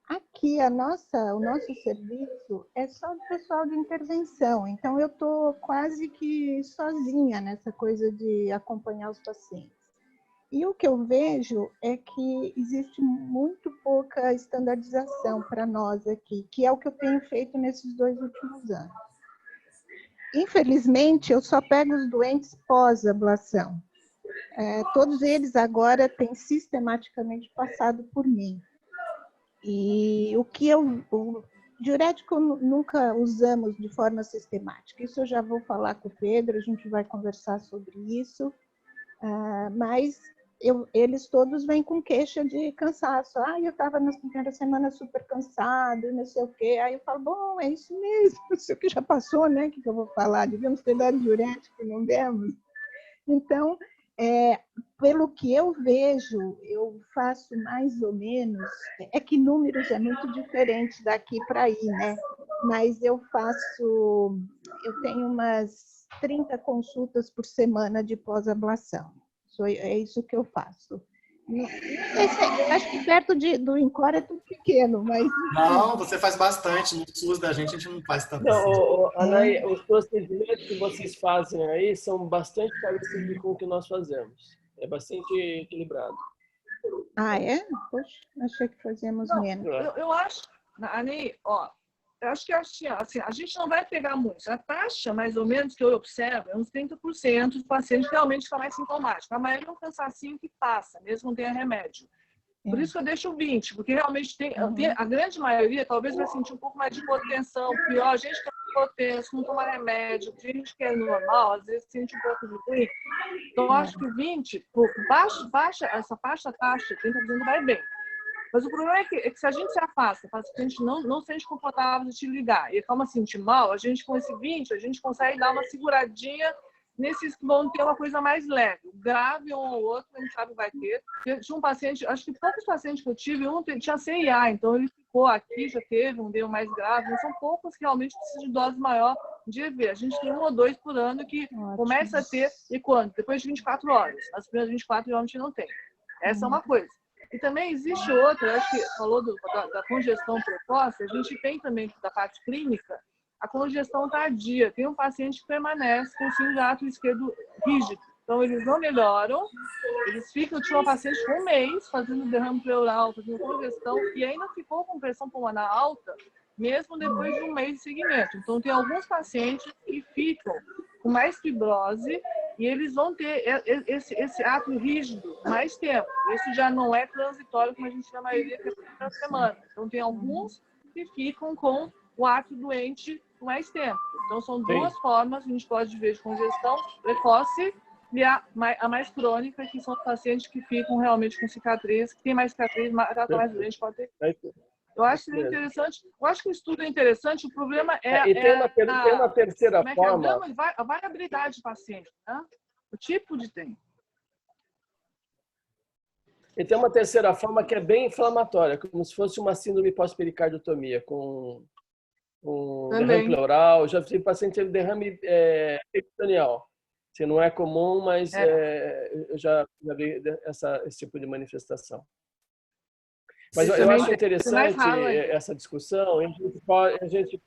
Aqui, o nosso serviço é só do pessoal de intervenção, então eu estou quase que sozinha nessa coisa de acompanhar os pacientes. E o que eu vejo é que existe muito pouca estandardização para nós aqui, que é o que eu tenho feito nesses 2 últimos anos. Infelizmente, eu só pego os doentes pós-ablação. Todos eles agora têm sistematicamente passado por mim. E o diurético nunca usamos de forma sistemática. Isso eu já vou falar com o Pedro, a gente vai conversar sobre isso. Mas eles todos vêm com queixa de cansaço. Eu estava nas primeiras semanas super cansado, não sei o quê. Aí eu falo, bom, é isso mesmo, isso que já passou, né? O que eu vou falar? Devemos ter dado diurético, não demos. Então, pelo que eu vejo, eu faço mais ou menos, é que números é muito diferente daqui para aí, né? Mas eu faço eu tenho umas 30 consultas por semana de pós-ablação. É isso que eu faço. Não sei se, acho que perto do INCOR é tudo pequeno, mas... Não, você faz bastante. No SUS da gente, a gente não faz tanto assim. Não, Anaí, os procedimentos que vocês fazem aí são bastante parecidos com o que nós fazemos. É bastante equilibrado. Ah, é? Poxa, achei que fazíamos menos. Eu acho, Ani, ó, eu acho que assim, a gente não vai pegar muito. A taxa, mais ou menos, que eu observo, é uns 30% dos pacientes realmente estão mais sintomáticos. A maioria é um cansacinho que passa, mesmo não tenha remédio. Por isso que eu deixo 20, porque realmente a grande maioria talvez vai sentir um pouco mais de hipotensão, pior, a gente que é hipotenso, não toma remédio, a gente que é normal, às vezes sente um pouco de ruim. Então, eu acho que 20, essa taxa, 30% vai bem. Mas o problema é que se a gente se afasta, se a gente não se sente confortável de te ligar e calma sentir mal, a gente com esse 20, a gente consegue dar uma seguradinha nesses que vão ter uma coisa mais leve. O grave, um ou outro, a gente sabe que vai ter. Tinha um paciente, acho que poucos pacientes que eu tive, um tinha CIA, então ele ficou aqui, já teve um deu mais grave, mas são poucos que realmente precisam de dose maior de EV. A gente tem 1 ou 2 por ano que começa a ter, e quando? Depois de 24 horas. As primeiras 24 realmente não tem. Essa é uma coisa. E também existe outra, acho que falou da congestão precoce, a gente tem também da parte clínica, a congestão tardia. Tem um paciente que permanece com o síndrome do átrio esquerdo rígido. Então, eles não melhoram, eles ficam, eu tinha uma paciente com 1 mês fazendo derrame pleural, fazendo congestão, e ainda ficou com pressão pulmonar alta, mesmo depois de 1 mês de seguimento. Então, tem alguns pacientes que ficam com mais fibrose e eles vão ter esse átrio rígido mais tempo. Isso já não é transitório, como a gente na maioria quer na semana. Então, tem alguns que ficam com o átrio doente por mais tempo. Então, são duas formas que a gente pode ver de congestão precoce e a mais crônica, que são os pacientes que ficam realmente com cicatriz, que tem mais cicatriz, mais doente pode ter. Eu acho que é interessante. Eu acho que o estudo é interessante. O problema e tem uma terceira forma. A variabilidade de paciente, né? O tipo de tem. E tem uma terceira forma que é bem inflamatória, como se fosse uma síndrome pós-pericardiotomia, com derrame pleural. Já tive paciente que teve derrame peritoneal. Assim, não é comum, mas eu já vi esse tipo de manifestação. Mas eu acho interessante essa discussão. A gente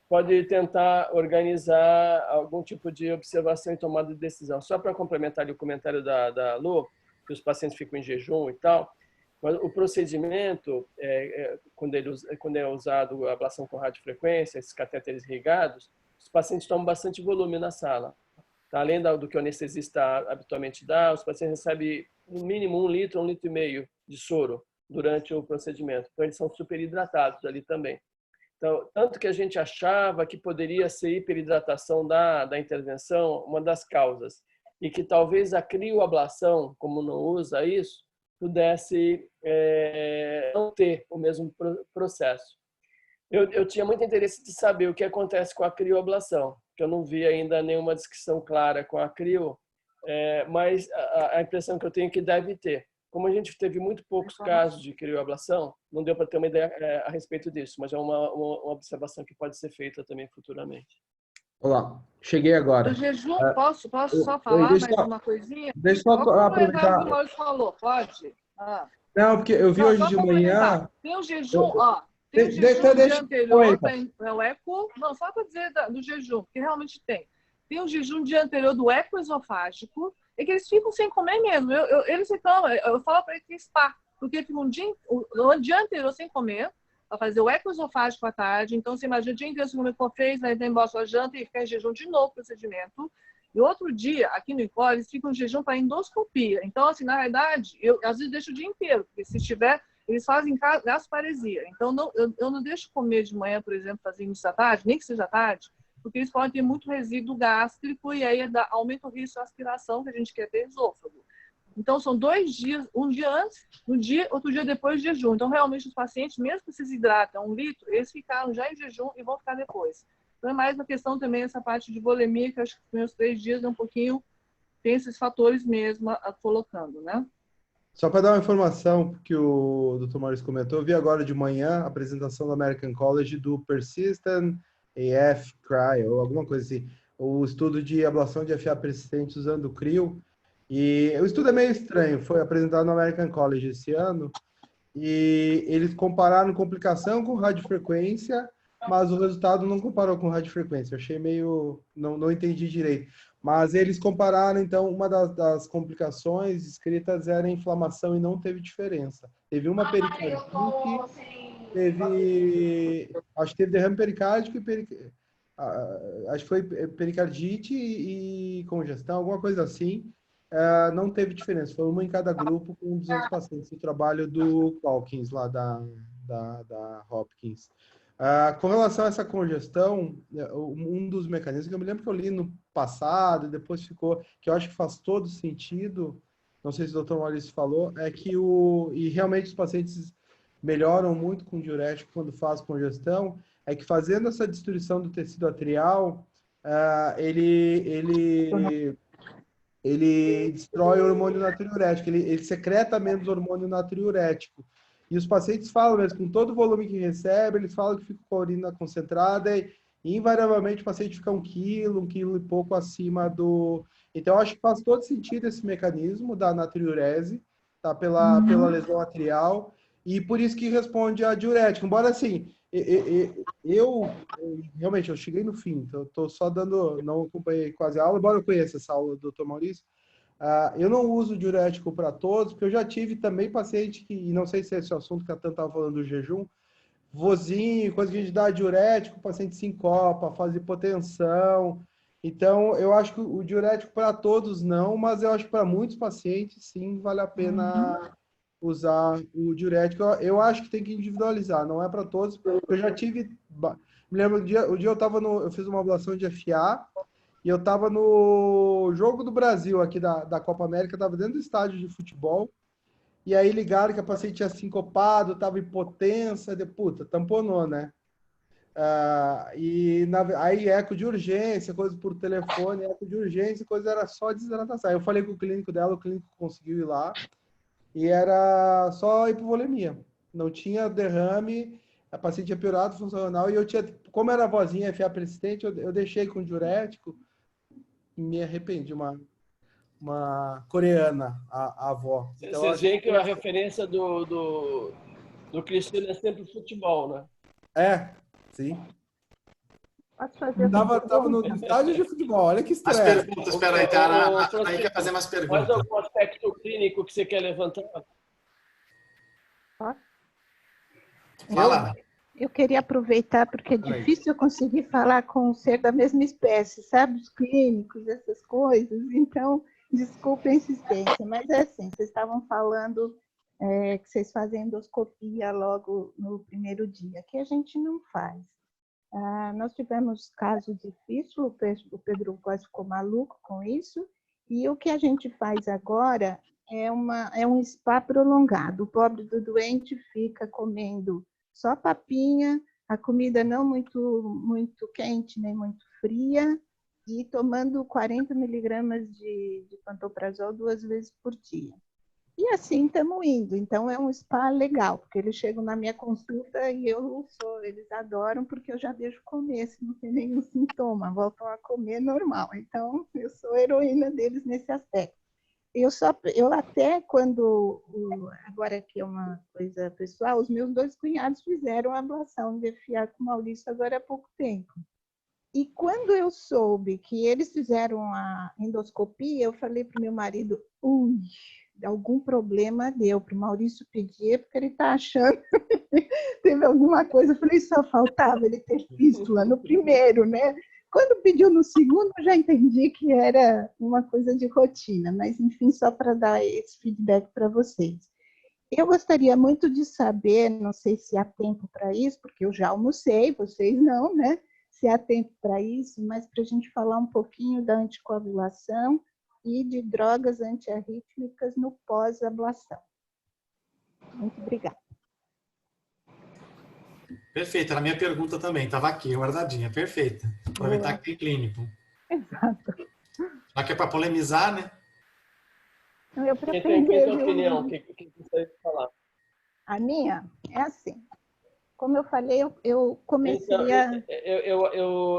pode tentar organizar algum tipo de observação e tomada de decisão. Só para complementar o comentário da Lu, que os pacientes ficam em jejum e tal, mas o procedimento, quando é usado a ablação com radiofrequência, esses catéteres irrigados, os pacientes tomam bastante volume na sala. Além do que o anestesista habitualmente dá, os pacientes recebem no mínimo 1 litro, 1,5 litro de soro durante o procedimento. Então, eles são super hidratados ali também. Então, tanto que a gente achava que poderia ser hiperidratação da intervenção uma das causas, e que talvez a crioablação, como não usa isso, pudesse não ter o mesmo processo. Eu tinha muito interesse de saber o que acontece com a crioablação, que eu não vi ainda nenhuma descrição clara com a crio, mas a impressão que eu tenho é que deve ter. Como a gente teve muito poucos casos de crioablação, não deu para ter uma ideia a respeito disso, mas é uma observação que pode ser feita também futuramente. Olá, cheguei agora. O jejum, posso só falar mais uma coisinha? Deixa eu só aproveitar. O que o Maurício falou, pode? Não, porque eu vi hoje de manhã... Tem o jejum, tem o jejum dia anterior, o eco... Não, só para dizer do jejum, porque realmente tem. Tem o jejum dia anterior do eco esofágico, é que eles ficam sem comer mesmo. Eles reclamam, eu falo para eles que spa, porque ficam no dia anterior sem comer, para fazer o eco esofágico à tarde. Então, você imagina o dia inteiro sem comer o que fez, vai ter embora sua janta e ficar em jejum de novo o procedimento. E outro dia, aqui no INCOR, eles ficam em jejum para endoscopia. Então, assim, na verdade, eu às vezes deixo o dia inteiro, porque se tiver, eles fazem gasparesia. Então, eu não deixo comer de manhã, por exemplo, fazer início da tarde, nem que seja tarde, porque eles podem ter muito resíduo gástrico e aí aumenta o risco de aspiração que a gente quer ter esôfago. Então, são 2 dias, um dia antes, outro dia depois de jejum. Então, realmente, os pacientes, mesmo que se hidratam 1 litro, eles ficaram já em jejum e vão ficar depois. Então, é mais uma questão também, essa parte de volemia, que eu acho que os primeiros 3 dias é um pouquinho, tem esses fatores mesmo colocando, né? Só para dar uma informação que o Dr. Maurício comentou, eu vi agora de manhã a apresentação do American College do Persistent AF, CRY, ou alguma coisa assim, o estudo de ablação de FA persistente usando o CRIO. E o estudo é meio estranho, foi apresentado no American College esse ano, e eles compararam complicação com radiofrequência, mas o resultado não comparou com radiofrequência. Eu achei meio... não entendi direito. Mas eles compararam, então, uma das complicações escritas era inflamação e não teve diferença. Teve uma pericardite, acho que teve derrame pericárdico e acho que foi pericardite e congestão, alguma coisa assim. Não teve diferença, foi uma em cada grupo com 200 pacientes. O trabalho do Hawkins, lá da Hopkins. Com relação a essa congestão, um dos mecanismos que eu me lembro que eu li no passado, e depois ficou, que eu acho que faz todo sentido, não sei se o Dr. Maurício falou, é que e realmente os pacientes melhoram muito com diurético quando faz congestão, é que fazendo essa destruição do tecido atrial, ele destrói o hormônio natriurético, ele secreta menos hormônio natriurético. E os pacientes falam mesmo, com todo o volume que recebe, eles falam que fica com a urina concentrada e invariavelmente o paciente fica 1 quilo e pouco acima do... Então, eu acho que faz todo sentido esse mecanismo da natriurese, tá? Pela lesão atrial, e por isso que responde a diurético. Embora, assim, eu realmente, eu cheguei no fim, então estou só dando, não acompanhei quase a aula, embora eu conheça essa aula do Dr. Maurício. Eu não uso diurético para todos, porque eu já tive também paciente que, e não sei se é esse o assunto que a Tânia estava falando do jejum, vozinho, coisa que a gente dá diurético, o paciente sincopa, faz hipotensão. Então, eu acho que o diurético para todos não, mas eu acho que para muitos pacientes, sim, vale a pena usar o diurético. Eu acho que tem que individualizar, não é para todos. Eu já tive... Me lembro, o dia eu fiz uma ablação de FA, e eu estava no Jogo do Brasil aqui da Copa América, estava dentro do estádio de futebol, e aí ligaram que a paciente tinha sincopado, estava hipotensa, puta, tamponou, né? Aí eco de urgência, coisa por telefone, eco de urgência, coisa era só desidratação. Aí eu falei com o clínico dela, o clínico conseguiu ir lá, e era só hipovolemia. Não tinha derrame, a paciente tinha piorado funcional, e eu tinha, como era vozinha FA persistente, eu deixei com diurético, me arrependi, uma coreana, a avó. Então, Vocês veem que a referência do Cristiano é sempre futebol, né? Sim. Posso fazer Tava no estádio de futebol, olha que As estresse. perguntas, espera aí, tá? Aí quer fazer mais Mais perguntas. algum aspecto clínico que você quer levantar? Fala. Eu queria aproveitar, porque é difícil eu conseguir falar com um ser da mesma espécie, sabe? Os clínicos, essas coisas. Então, desculpe a insistência, mas é assim, vocês estavam falando que vocês fazem endoscopia logo no primeiro dia, que a gente não faz. Nós tivemos caso difícil, o Pedro quase ficou maluco com isso, e o que a gente faz agora é um spa prolongado. O pobre do doente fica comendo só papinha, a comida não muito quente nem muito fria, e tomando 40 miligramas de pantoprazol 2 vezes por dia. E assim estamos indo. Então é um spa legal, porque eles chegam na minha consulta e eles adoram, porque eu já deixo comer, se não tem nenhum sintoma, voltam a comer normal. Então eu sou heroína deles nesse aspecto. Eu até quando, agora que é uma coisa pessoal, os meus 2 cunhados fizeram a ablação de FA com o Maurício agora há pouco tempo. E quando eu soube que eles fizeram a endoscopia, eu falei para o meu marido, algum problema deu para o Maurício pedir, porque ele está achando que teve alguma coisa. Eu falei, só faltava ele ter fístula no primeiro, né? Quando pediu no segundo, eu já entendi que era uma coisa de rotina, mas, enfim, só para dar esse feedback para vocês. Eu gostaria muito de saber, não sei se há tempo para isso, porque eu já almocei, vocês não, né? Se há tempo para isso, mas para a gente falar um pouquinho da anticoagulação e de drogas antiarrítmicas no pós-ablação. Muito obrigada. Perfeito, era a minha pergunta também, estava aqui, guardadinha, perfeita. Aproveitar que tem clínico. Exato. Já que é para polemizar, né? Eu Quem tem a opinião? O que você vai falar? A minha é assim. como eu falei, eu comecei Então,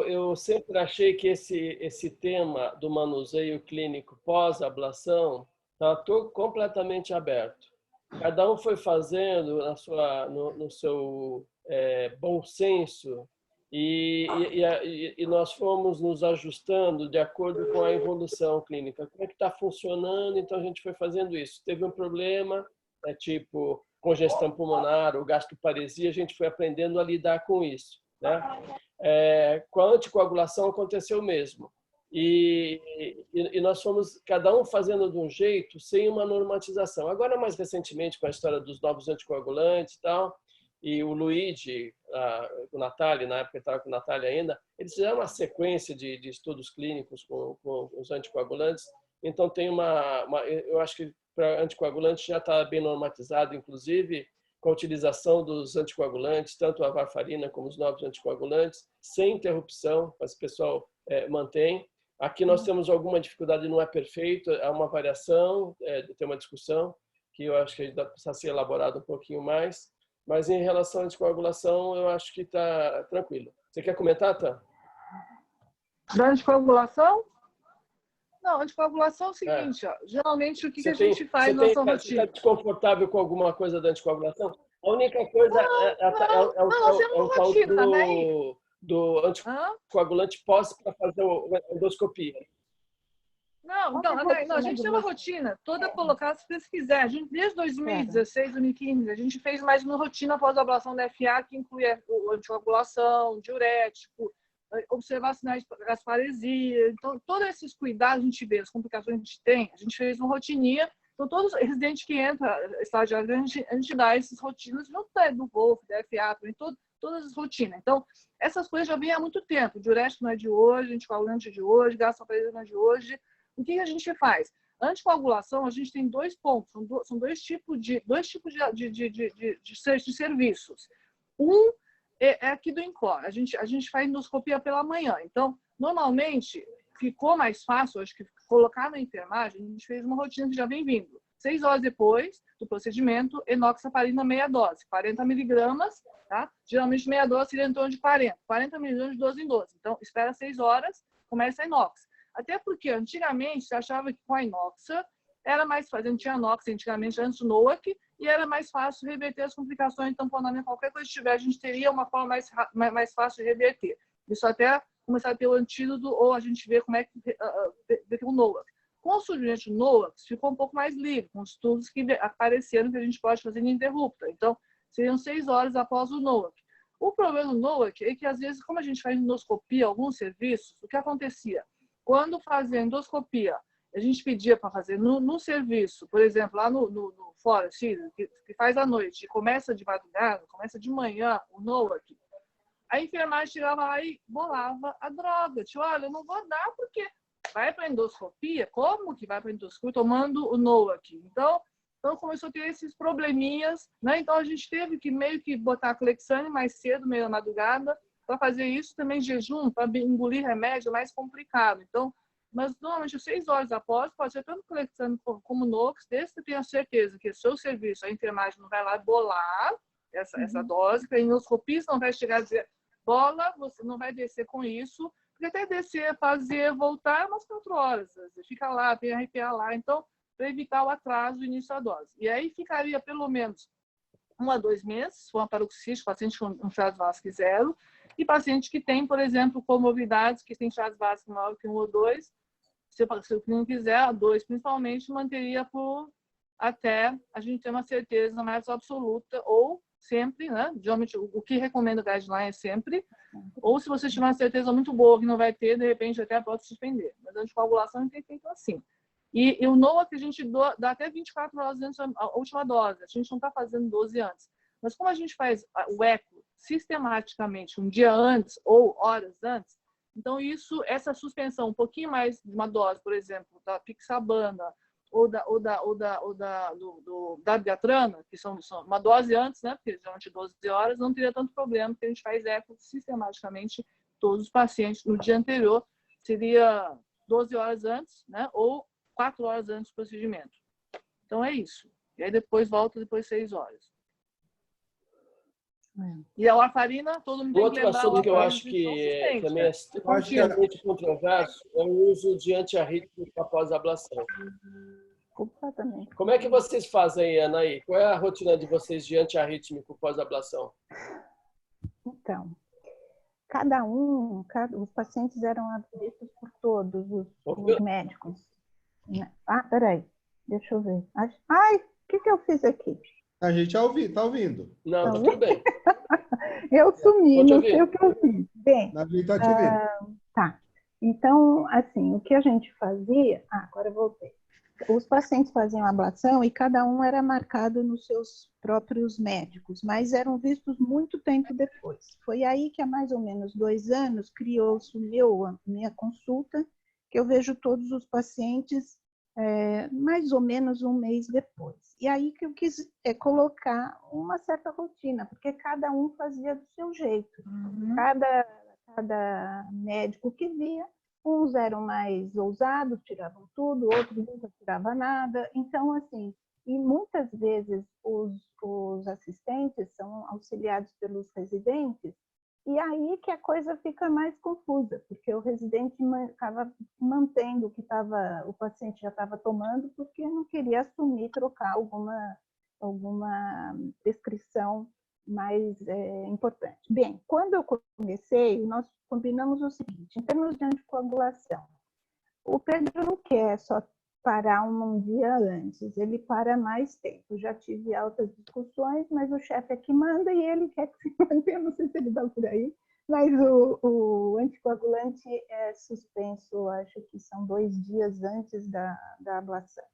eu sempre achei que esse tema do manuseio clínico pós-ablação está completamente aberto. Cada um foi fazendo no seu bom senso e nós fomos nos ajustando de acordo com a evolução clínica. Como é que está funcionando? Então, a gente foi fazendo isso. Teve um problema, tipo congestão pulmonar ou gastroparesia, a gente foi aprendendo a lidar com isso, né? Com a anticoagulação aconteceu o mesmo. E nós fomos, cada um fazendo de um jeito, sem uma normatização. Agora, mais recentemente, com a história dos novos anticoagulantes e tal, e o Luigi, o Natália, na época eu estava com o Natália ainda, eles fizeram uma sequência de estudos clínicos com os anticoagulantes. Então, tem eu acho que para anticoagulante já está bem normatizado, inclusive com a utilização dos anticoagulantes, tanto a varfarina como os novos anticoagulantes, sem interrupção, mas o pessoal mantém. Aqui nós temos alguma dificuldade, não é perfeito, há uma variação, tem uma discussão que eu acho que ainda precisa ser elaborado um pouquinho mais, mas em relação à anticoagulação, eu acho que está tranquilo. Você quer comentar, Tá? Da anticoagulação? Não, anticoagulação é o seguinte, ó, geralmente o que a gente faz na nossa rotina? Você está desconfortável com alguma coisa da anticoagulação? A única coisa é o tal do anticoagulante pós para fazer a endoscopia. Não, a gente tem uma rotina toda colocada, se vocês quiserem. Desde 2016, 2015, a gente fez mais uma rotina pós-ablação da FA, que inclui a anticoagulação, diurético, observar sinais de gasparesia. Então, todos esses cuidados a gente vê, as complicações que a gente tem, a gente fez uma rotininha. Então, todos os residentes que entram, estagiários, a gente dá essas rotinas junto do Wolf, da FA, todas as rotinas. Então, essas coisas já vêm há muito tempo. Diurético não é de hoje, anticoagulante é de hoje, gasparesia não é de hoje. O que a gente faz? Anticoagulação, a gente tem 2 pontos, são dois tipos de serviços. Um é aqui do INCOR, a gente faz endoscopia pela manhã. Então, normalmente, ficou mais fácil, acho que colocar na enfermagem, a gente fez uma rotina que já vem vindo. 6 horas depois do procedimento, enoxaparina meia dose, 40 miligramas, tá? Geralmente meia dose seria em torno de 40 miligramas de 12 em 12. Então, espera 6 horas, começa a inox. Até porque, antigamente, se achava que com a inoxa era mais fácil, a gente tinha inox antigamente antes do NOAC, e era mais fácil reverter as complicações de tamponamento, qualquer coisa que tiver, a gente teria uma forma mais fácil de reverter. Isso até começar a ter o antídoto, ou a gente vê como é que o NOAC. Com o surgimento do NOAC, ficou um pouco mais livre, com estudos que apareceram que a gente pode fazer ininterrupta. Então, seriam 6 horas após o NOAC. O problema do NOAC é que, às vezes, como a gente faz endoscopia, alguns serviços, o que acontecia? Quando fazia endoscopia, a gente pedia para fazer no serviço, por exemplo, lá no Forest, que faz à noite, e começa de madrugada, começa de manhã, o NOAC, a enfermagem chegava lá e bolava a droga. Tipo, olha, eu não vou dar porque vai para endoscopia? Como que vai para endoscopia tomando o NOAC? Então começou a ter esses probleminhas, né? Então a gente teve que meio que botar a Clexane mais cedo, meio na madrugada, para fazer isso também em jejum, para engolir remédio é mais complicado. Então, mas normalmente 6 horas após, pode ser tanto Clexane como Nox, desde que você tenha certeza que o seu serviço, a enfermagem não vai lá bolar essa dose, que a endoscopia não vai chegar a dizer bola, você não vai descer com isso, porque até descer, fazer, voltar umas 4 horas, fica lá, tem arrepiar lá, então, para evitar o atraso do início da dose. E aí ficaria pelo menos 1 a 2 meses, se for uma paroxístide, paciente com um Chagas Vasque 0, e paciente que tem, por exemplo, comorbidades, que tem Chagas Vasque maior que 1 ou 2, se o clínico quiser, a 2 principalmente, manteria até a gente ter uma certeza mais absoluta, ou sempre, né? Geralmente, o que recomenda o guideline é sempre, ou se você tiver uma certeza muito boa que não vai ter, de repente até pode suspender. Mas a anticoagulação tem feito assim. E o NOAC a gente dá até 24 horas antes da última dose. A gente não está fazendo 12 antes. Mas como a gente faz o eco sistematicamente um dia antes ou horas antes, então essa suspensão um pouquinho mais de uma dose, por exemplo, da pixabana ou da biatrana, que são uma dose antes, né, porque geralmente 12 horas, não teria tanto problema, porque a gente faz eco sistematicamente todos os pacientes no dia anterior, seria 12 horas antes, né, ou 4 horas antes do procedimento. Então é isso. E aí depois volta depois 6 horas. E a warfarina, todo mundo tem que Outro lembrar, assunto que eu acho warfarina que consistente, também né? é extremamente controverso é o uso de antiarrítmico após a ablação. Completamente. Como é que vocês fazem, Anaí? Qual é a rotina de vocês de antiarrítmico pós-ablação? Então, os pacientes eram vistos por todos os médicos. Ah, peraí, deixa eu ver. Ai, o que eu fiz aqui? A gente tá ouvindo. Não, tá tudo bem. Eu sumi, Tô não te sei o ouvindo. que eu fiz. Bem, A gente tá te ouvindo. tá. Então, assim, o que a gente fazia... agora eu voltei. Os pacientes faziam ablação e cada um era marcado nos seus próprios médicos, mas eram vistos muito tempo depois. Foi aí que há mais ou menos 2 anos criou-se minha consulta, que eu vejo todos os pacientes mais ou menos 1 mês depois. E aí que eu quis colocar uma certa rotina, porque cada um fazia do seu jeito. Cada médico que via, uns eram mais ousados, tiravam tudo, outros nunca tiravam nada. Então, assim, e muitas vezes os assistentes são auxiliados pelos residentes, e aí que a coisa fica mais confusa, porque o residente acaba mantendo o que o paciente já estava tomando, porque não queria assumir, trocar alguma prescrição mais importante. Bem, quando eu comecei, nós combinamos o seguinte, em termos de anticoagulação, o Pedro não quer só parar um dia antes, ele para mais tempo. Já tive altas discussões, mas o chefe é que manda e ele quer que se mantenha, não sei se ele dá por aí, mas o anticoagulante é suspenso, acho que são 2 dias antes da ablação.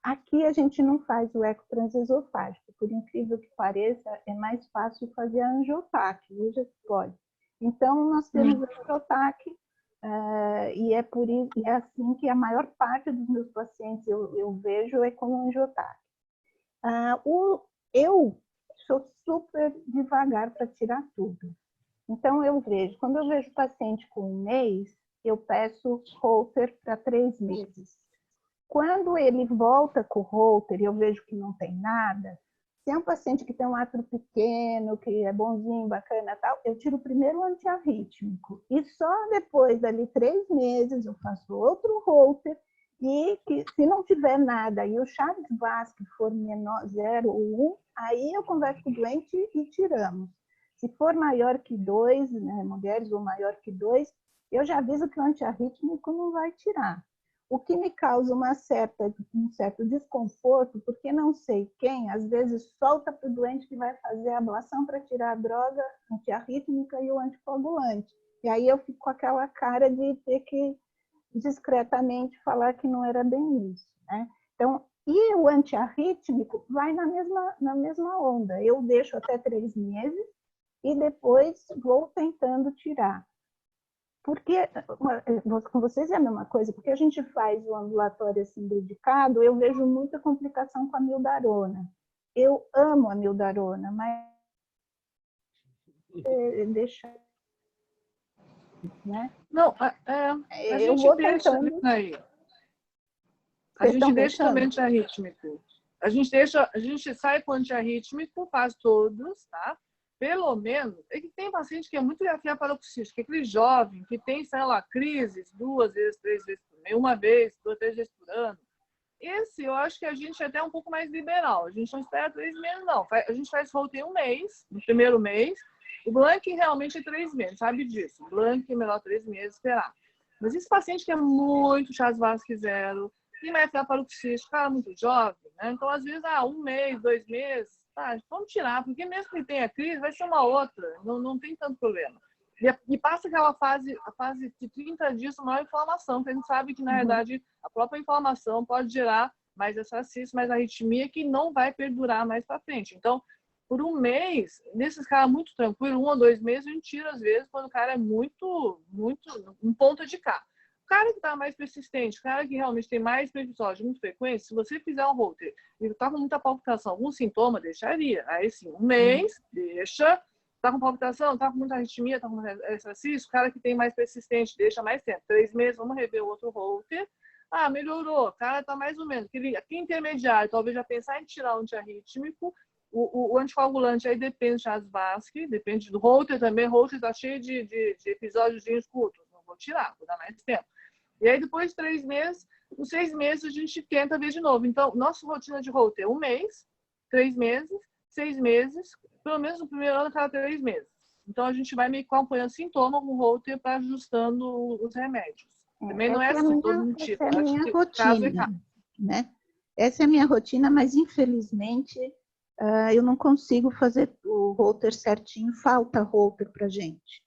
Aqui a gente não faz o eco transesofágico, por incrível que pareça, é mais fácil fazer a angiotac, veja se pode. Então, nós temos a angiotac, e é assim que a maior parte dos meus pacientes eu vejo é com angiotac. Eu sou super devagar para tirar tudo. Então, quando eu vejo paciente com 1 mês, eu peço Holter para 3 meses. Quando ele volta com o Holter e eu vejo que não tem nada, se é um paciente que tem um átrio pequeno, que é bonzinho, bacana e tal, eu tiro primeiro o antiarrítmico. E só depois, dali 3 meses, eu faço outro Holter. E que, se não tiver nada e o Chagas Vaz for menor, 0 ou 1, aí eu converso com o doente e tiramos. Se for maior que 2, né, mulheres ou maior que 2, eu já aviso que o antiarrítmico não vai tirar. O que me causa um certo desconforto, porque não sei quem, às vezes solta para o doente que vai fazer a ablação para tirar a droga antiarrítmica e o anticoagulante. E aí eu fico com aquela cara de ter que discretamente falar que não era bem isso, né? Então, e o antiarrítmico vai na mesma onda. Eu deixo até 3 meses e depois vou tentando tirar. Porque, com vocês é a mesma coisa, porque a gente faz o ambulatório assim dedicado, eu vejo muita complicação com a mildarona. Eu amo a mildarona, mas deixa... Né? Não, a gente deixa aí. A gente deixa também antiarrítmico. A gente sai com antiarrítmico, faz todos, tá? Pelo menos, é que tem paciente que é muito reativa paroxística, que é aquele jovem que tem, sei lá, crises 2 vezes, 3 vezes por mês, 1 vez, 2, 3 vezes por ano. Esse, eu acho que a gente é até um pouco mais liberal. A gente não espera 3 meses, não. A gente faz Holter 1 mês, no primeiro mês. O Blank realmente é 3 meses, sabe disso. O Blank é melhor 3 meses esperar. Mas esse paciente que é muito Chagas Vaz 0, tem mais paroxística, cara muito jovem, né? Então, às vezes, 1 mês, 2 meses, tá, vamos tirar, porque mesmo que tenha crise, vai ser uma outra, não tem tanto problema. E passa aquela fase, a fase de 30 dias de maior inflamação, que a gente sabe que, na verdade, a própria inflamação pode gerar mais exercício, mais arritmia, que não vai perdurar mais para frente. Então, por 1 mês, nesses caras muito tranquilos, 1 ou 2 meses, a gente tira, às vezes, quando o cara é muito um ponto de cá. O cara que está mais persistente, o cara que realmente tem mais episódios muito frequentes, se você fizer um Holter e está com muita palpitação, algum sintoma, deixaria. Aí sim, 1 mês, deixa. Está com palpitação, está com muita arritmia, está com muito exercício, o cara que tem mais persistente, deixa mais tempo. 3 meses, vamos rever o outro Holter. Melhorou, o cara está mais ou menos. Aquele intermediário, talvez já pensar em tirar o antiarrítmico O anticoagulante aí depende de Chasbasque, depende do Holter também. Holter está cheio de episódios curtos. Não vou tirar, vou dar mais tempo. E aí, depois de 3 meses, nos 6 meses, a gente tenta ver de novo. Então, nossa rotina de Holter é 1 mês, 3 meses, 6 meses, pelo menos no primeiro ano, cada 3 meses. Então, a gente vai meio que acompanhando sintoma com o Holter para ajustando os remédios. Também não é assim, todo mundo tira. Essa é a minha rotina, né? Essa é a minha rotina, mas infelizmente eu não consigo fazer o Holter certinho. Falta Holter para gente,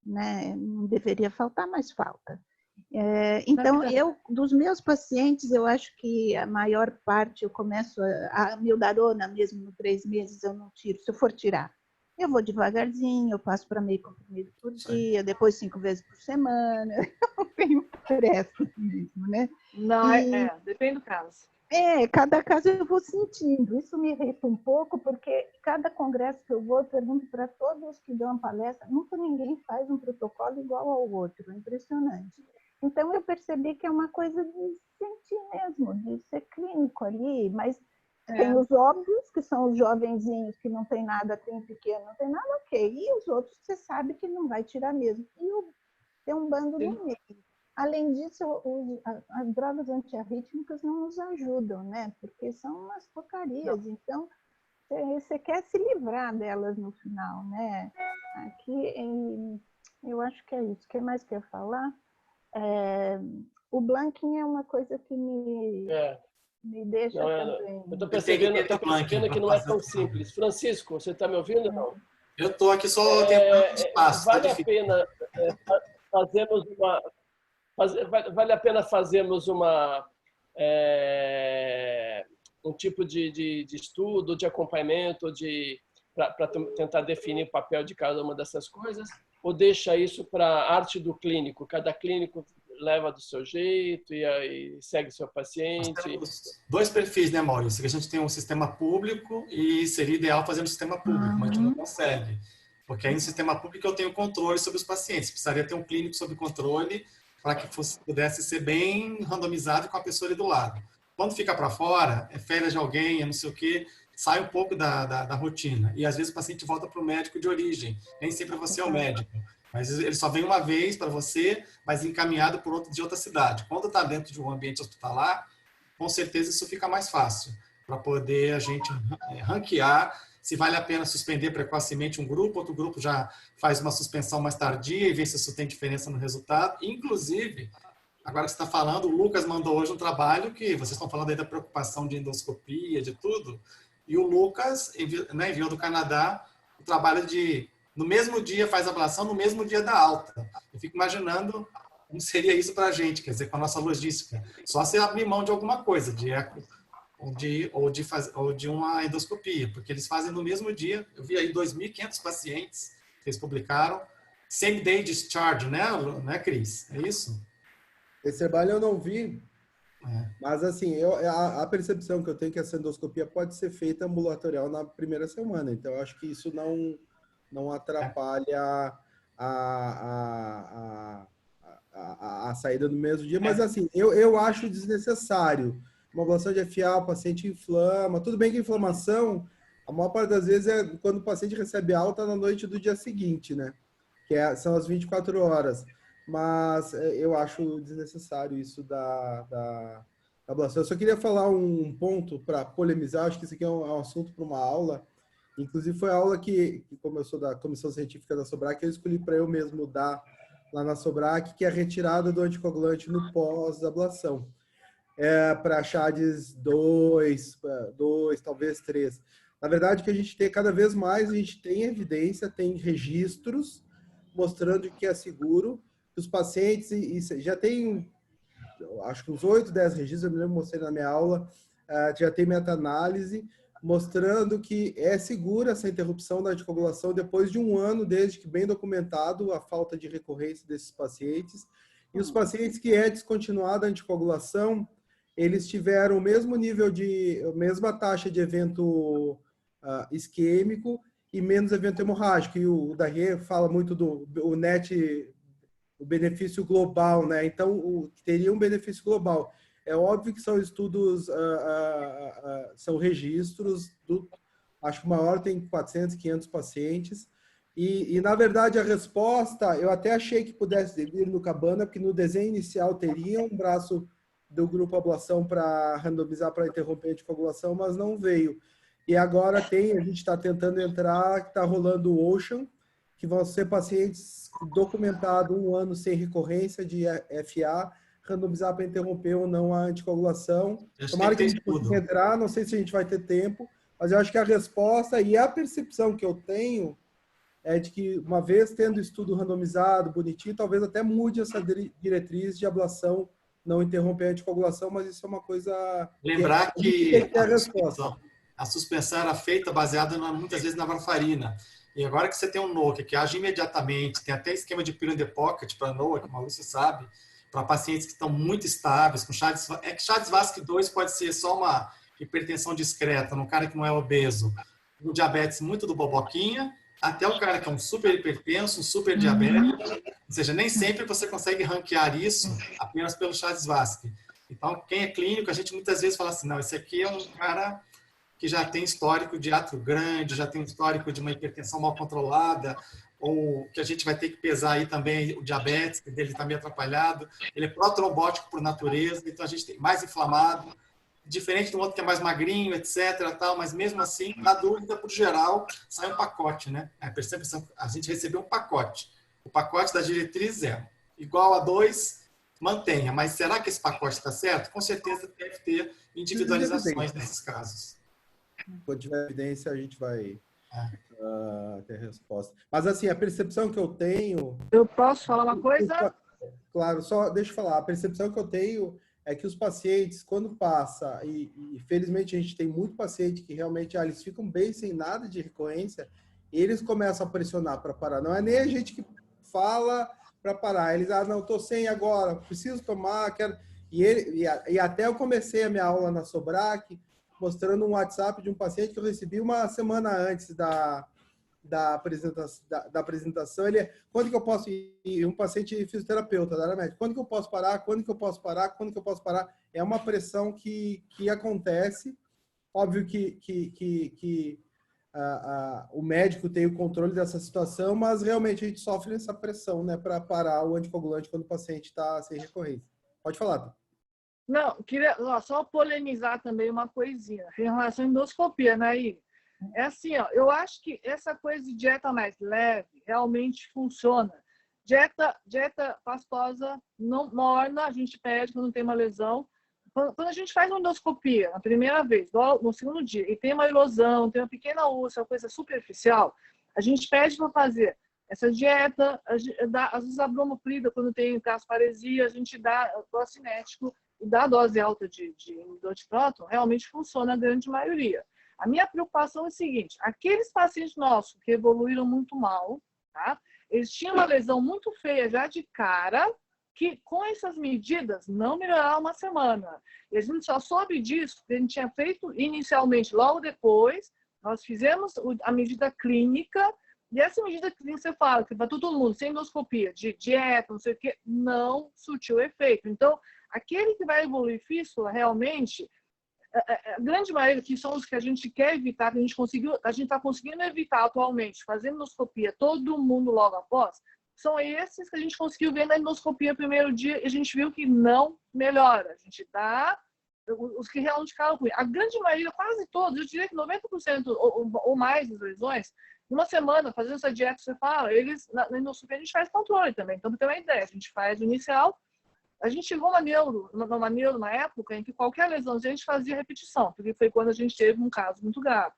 né? Não deveria faltar, mas falta. Então, dos meus pacientes, eu acho que a maior parte eu começo a mildarona mesmo no 3 meses, eu não tiro. Se eu for tirar, eu vou devagarzinho, eu passo para meio comprimido por dia, depois 5 vezes por semana. Eu não tenho pressa mesmo, né? Não, depende do caso. Cada caso eu vou sentindo. Isso me irrita um pouco, porque cada congresso que eu vou, eu pergunto para todos que dão palestra, nunca ninguém faz um protocolo igual ao outro. É impressionante. Então, eu percebi que é uma coisa de sentir mesmo, de ser clínico ali, mas tem os óbvios, que são os jovenzinhos que não tem nada, tem pequeno, não tem nada, ok. E os outros você sabe que não vai tirar mesmo. E tem um bando no meio. Além disso, as drogas antiarrítmicas não nos ajudam, né? Porque são umas porcarias. Não. Então, você quer se livrar delas no final, né? Aqui, eu acho que é isso. O que mais quer falar? O Blanking é uma coisa que me deixa também. Eu estou percebendo que não é tão simples. Francisco, você está me ouvindo? Não. Eu estou aqui só tentando espaço. Vale a pena fazermos uma... Vale a pena fazermos um tipo de estudo, de acompanhamento, para tentar definir o papel de cada uma dessas coisas? Ou deixa isso para a arte do clínico? Cada clínico leva do seu jeito e segue seu paciente? Nós temos 2 perfis, né, Maurício? Que a gente tem um sistema público e seria ideal fazer um sistema público, mas a gente não consegue. Porque aí no sistema público eu tenho controle sobre os pacientes. Precisaria ter um clínico sob controle para que pudesse ser bem randomizado com a pessoa ali do lado. Quando fica para fora, é férias de alguém, é não sei o quê, sai um pouco da rotina. E às vezes o paciente volta para o médico de origem. Nem sempre você é o médico. Mas ele só vem uma vez para você, mas encaminhado por outro de outra cidade. Quando está dentro de um ambiente hospitalar, com certeza isso fica mais fácil para poder a gente ranquear se vale a pena suspender precocemente um grupo, outro grupo já faz uma suspensão mais tardia e vê se isso tem diferença no resultado. Inclusive, agora que você está falando, o Lucas mandou hoje um trabalho que vocês estão falando aí da preocupação de endoscopia, de tudo, e o Lucas enviou do Canadá o trabalho de, no mesmo dia, faz a ablação, no mesmo dia da alta. Eu fico imaginando como seria isso para a gente, quer dizer, com a nossa logística. Só se abrir mão de alguma coisa, de eco, ou de uma endoscopia, porque eles fazem no mesmo dia. Eu vi aí 2.500 pacientes que eles publicaram. Same day discharge, né, Cris? É isso? Esse trabalho eu não vi, mas assim, a percepção que eu tenho é que essa endoscopia pode ser feita ambulatorial na primeira semana. Então, eu acho que isso não atrapalha a saída no mesmo dia. Mas assim, eu acho desnecessário. Uma ablação de FA, o paciente inflama. Tudo bem que a inflamação, a maior parte das vezes é quando o paciente recebe alta na noite do dia seguinte, né? São as 24 horas. Mas eu acho desnecessário isso da ablação. Eu só queria falar um ponto para polemizar. Acho que isso aqui é um assunto para uma aula. Inclusive, foi a aula que, como eu sou da Comissão Científica da Sobrac, eu escolhi para eu mesmo dar lá na Sobrac, que é a retirada do anticoagulante no pós-ablação. Para CHADES 2, talvez 3. Na verdade, que a gente tem cada vez mais, a gente tem evidência, tem registros mostrando que é seguro. Os pacientes, já tem, acho que uns 8, 10 registros, eu me lembro, mostrei na minha aula, já tem meta-análise mostrando que é segura essa interrupção da anticoagulação depois de 1 ano, desde que bem documentado a falta de recorrência desses pacientes. E os pacientes que é descontinuada a anticoagulação, eles tiveram o mesmo nível a mesma taxa de evento isquêmico e menos evento hemorrágico. E o Darrier fala muito o NET, o benefício global, né? Então, teria um benefício global. É óbvio que são estudos, são registros Acho que o maior tem 400, 500 pacientes. Na verdade, a resposta, eu até achei que pudesse vir no Cabana, porque no desenho inicial teria um braço do grupo ablação para randomizar para interromper a anticoagulação, mas não veio. E agora a gente está tentando entrar, está rolando o Ocean, que vão ser pacientes documentados 1 ano sem recorrência de FA, randomizar para interromper ou não a anticoagulação. Tomara que a gente consiga entrar, não sei se a gente vai ter tempo, mas eu acho que a resposta e a percepção que eu tenho é de que, uma vez tendo estudo randomizado, bonitinho, talvez até mude essa diretriz de ablação, não interromper a anticoagulação, mas isso é uma coisa... Lembrar que tem que ter a resposta. A suspensão era feita baseada, muitas vezes, na varfarina. E agora que você tem um NOAA que age imediatamente, tem até esquema de pill in the pocket para NOAA, que o Maurício sabe, para pacientes que estão muito estáveis, com Chades-Vasque 2 pode ser só uma hipertensão discreta, num cara que não é obeso, no diabetes muito do boboquinha, até o cara que é um super hipertenso, um super diabético, ou seja, nem sempre você consegue ranquear isso apenas pelo Chades-Vasque. Então, quem é clínico, a gente muitas vezes fala assim, não, esse aqui é um cara que já tem histórico de átrio grande, já tem histórico de uma hipertensão mal controlada, ou que a gente vai ter que pesar aí também o diabetes, que dele está meio atrapalhado. Ele é protrombótico por natureza, então a gente tem mais inflamado, diferente do outro que é mais magrinho, etc. Tal, mas mesmo assim, na dúvida, por geral, sai um pacote, né? A gente recebeu um pacote. O pacote da diretriz é igual a 2, mantenha. Mas será que esse pacote está certo? Com certeza deve ter individualizações nesses casos. Quando tiver evidência, a gente vai ter resposta. Mas, assim, a percepção que eu tenho... Eu posso falar uma coisa? Claro, só deixa eu falar. A percepção que eu tenho é que os pacientes, quando passa, e felizmente a gente tem muito paciente que realmente eles ficam bem sem nada de recorrência, eles começam a pressionar para parar. Não é nem a gente que fala para parar. Eles, não, estou sem agora, preciso tomar, quero... E até eu comecei a minha aula na Sobrac, mostrando um WhatsApp de um paciente que eu recebi uma semana antes da apresentação. Ele, quando que eu posso ir? Um paciente fisioterapeuta da área médica. Quando que eu posso parar? Quando que eu posso parar? Quando que eu posso parar? É uma pressão que acontece. Óbvio que o médico tem o controle dessa situação, mas realmente a gente sofre essa pressão, né, para parar o anticoagulante quando o paciente está sem recorrência. Pode falar, Tá? Não, queria só polemizar também uma coisinha em relação à endoscopia, né, Igor? É assim, ó, eu acho que essa coisa de dieta mais leve realmente funciona. Dieta pastosa não morna, a gente pede quando tem uma lesão. Quando a gente faz uma endoscopia na primeira vez, no segundo dia, e tem uma erosão, tem uma pequena úlcera, uma coisa superficial, a gente pede para fazer essa dieta, às vezes a bromoprida, quando tem gasparesia, a gente dá o cinético e dá dose alta de inibidor de próton, realmente funciona a grande maioria. A minha preocupação é a seguinte, aqueles pacientes nossos que evoluíram muito mal, tá? Eles tinham uma lesão muito feia já de cara, que com essas medidas não melhoraram uma semana. E a gente só soube disso porque a gente tinha feito inicialmente, logo depois, nós fizemos a medida clínica, e essa medida clínica, você fala que para todo mundo, sem endoscopia, de dieta, não sei o quê, não surtiu efeito. Então, aquele que vai evoluir fístula, realmente, a grande maioria, que são os que a gente quer evitar, que a gente está conseguindo evitar atualmente, fazendo endoscopia, todo mundo logo após, são esses que a gente conseguiu ver na endoscopia primeiro dia e a gente viu que não melhora. A gente dá os que realmente ficaram ruins. A grande maioria, quase todos, eu diria que 90% ou mais das lesões, uma semana, fazendo essa dieta que você fala, eles, na endoscopia a gente faz controle também. Então, para ter uma ideia, a gente faz o inicial. A gente chegou numa neuro na época em que qualquer lesão a gente fazia repetição, porque foi quando a gente teve um caso muito grave.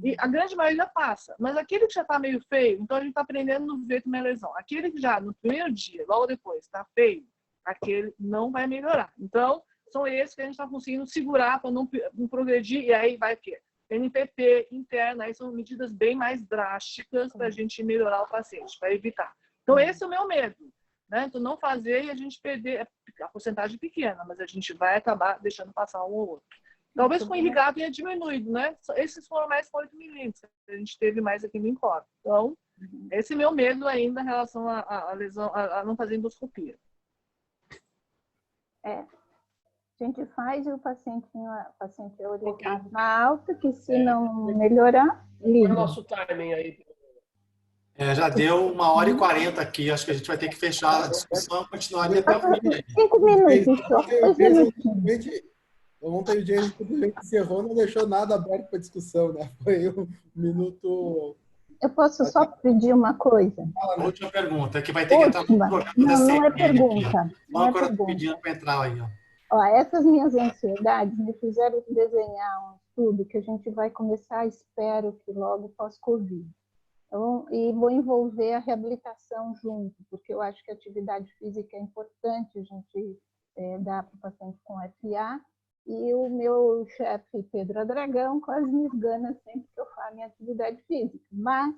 E a grande maioria passa. Mas aquele que já está meio feio, então a gente está aprendendo no ver como é lesão. Aquele que já no primeiro dia, logo depois, está feio, aquele não vai melhorar. Então, são esses que a gente está conseguindo segurar para não progredir. E aí vai o quê? NPP interna, aí são medidas bem mais drásticas para a gente melhorar o paciente, para evitar. Então, esse é o meu medo. Né? Então, não fazer e a gente perder a porcentagem pequena, mas a gente vai acabar deixando passar um ou outro. Talvez com o irrigado tenha diminuído, né? Esses foram mais 8 milímetros. A gente teve mais aqui no encontro. Então, esse é meu medo ainda em relação à lesão, a não fazer endoscopia. A gente faz e o paciente é orientado na alta, que se não melhorar, Qual é o liga. nosso timing aí? Já deu 1h40 aqui, acho que a gente vai ter que fechar a discussão e continuar ali até o fim. 5 minutos só, 2 minutinhos. Ontem o Jason simplesmente encerrou, não deixou nada aberto para discussão, né? Foi um minuto. Eu posso só pedir uma coisa? A última pergunta, é que vai ter que entrar no Última. programa da Não, não é CNN aqui. pergunta. Não Logo é agora eu tô pergunta. pedindo para entrar aí, ó. Ó, essas minhas ansiedades me fizeram desenhar um estudo que a gente vai começar, espero que logo pós-Covid. Então, e vou envolver a reabilitação junto, porque eu acho que a atividade física é importante a gente dar para o paciente com FA. E o meu chefe, Pedro Adragão, quase me esgana sempre que eu falo em atividade física. Mas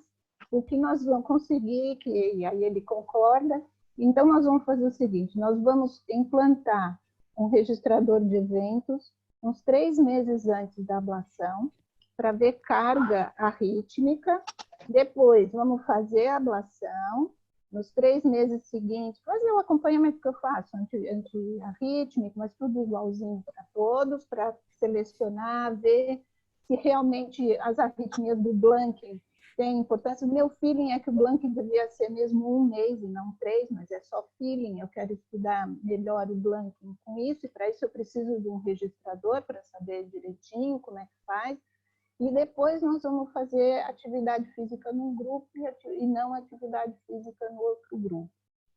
o que nós vamos conseguir, e aí ele concorda, então nós vamos fazer o seguinte, nós vamos implantar um registrador de eventos uns 3 meses antes da ablação, para ver carga arrítmica. Depois, vamos fazer a ablação. Nos 3 meses seguintes, fazer o acompanhamento que eu faço, anti-arrítmico, mas tudo igualzinho para todos, para selecionar, ver se realmente as arritmias do Blank têm importância. O meu feeling é que o Blank devia ser mesmo 1 mês e não 3, mas é só feeling. Eu quero estudar melhor o Blank com isso, e para isso eu preciso de um registrador para saber direitinho como é que faz. E depois nós vamos fazer atividade física num grupo e não atividade física no outro grupo.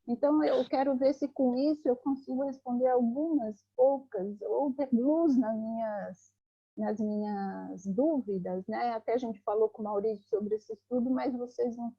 Então, eu quero ver se com isso eu consigo responder algumas poucas, ou ter luz nas minhas dúvidas, né? Até a gente falou com o Maurício sobre esse estudo, mas vocês não têm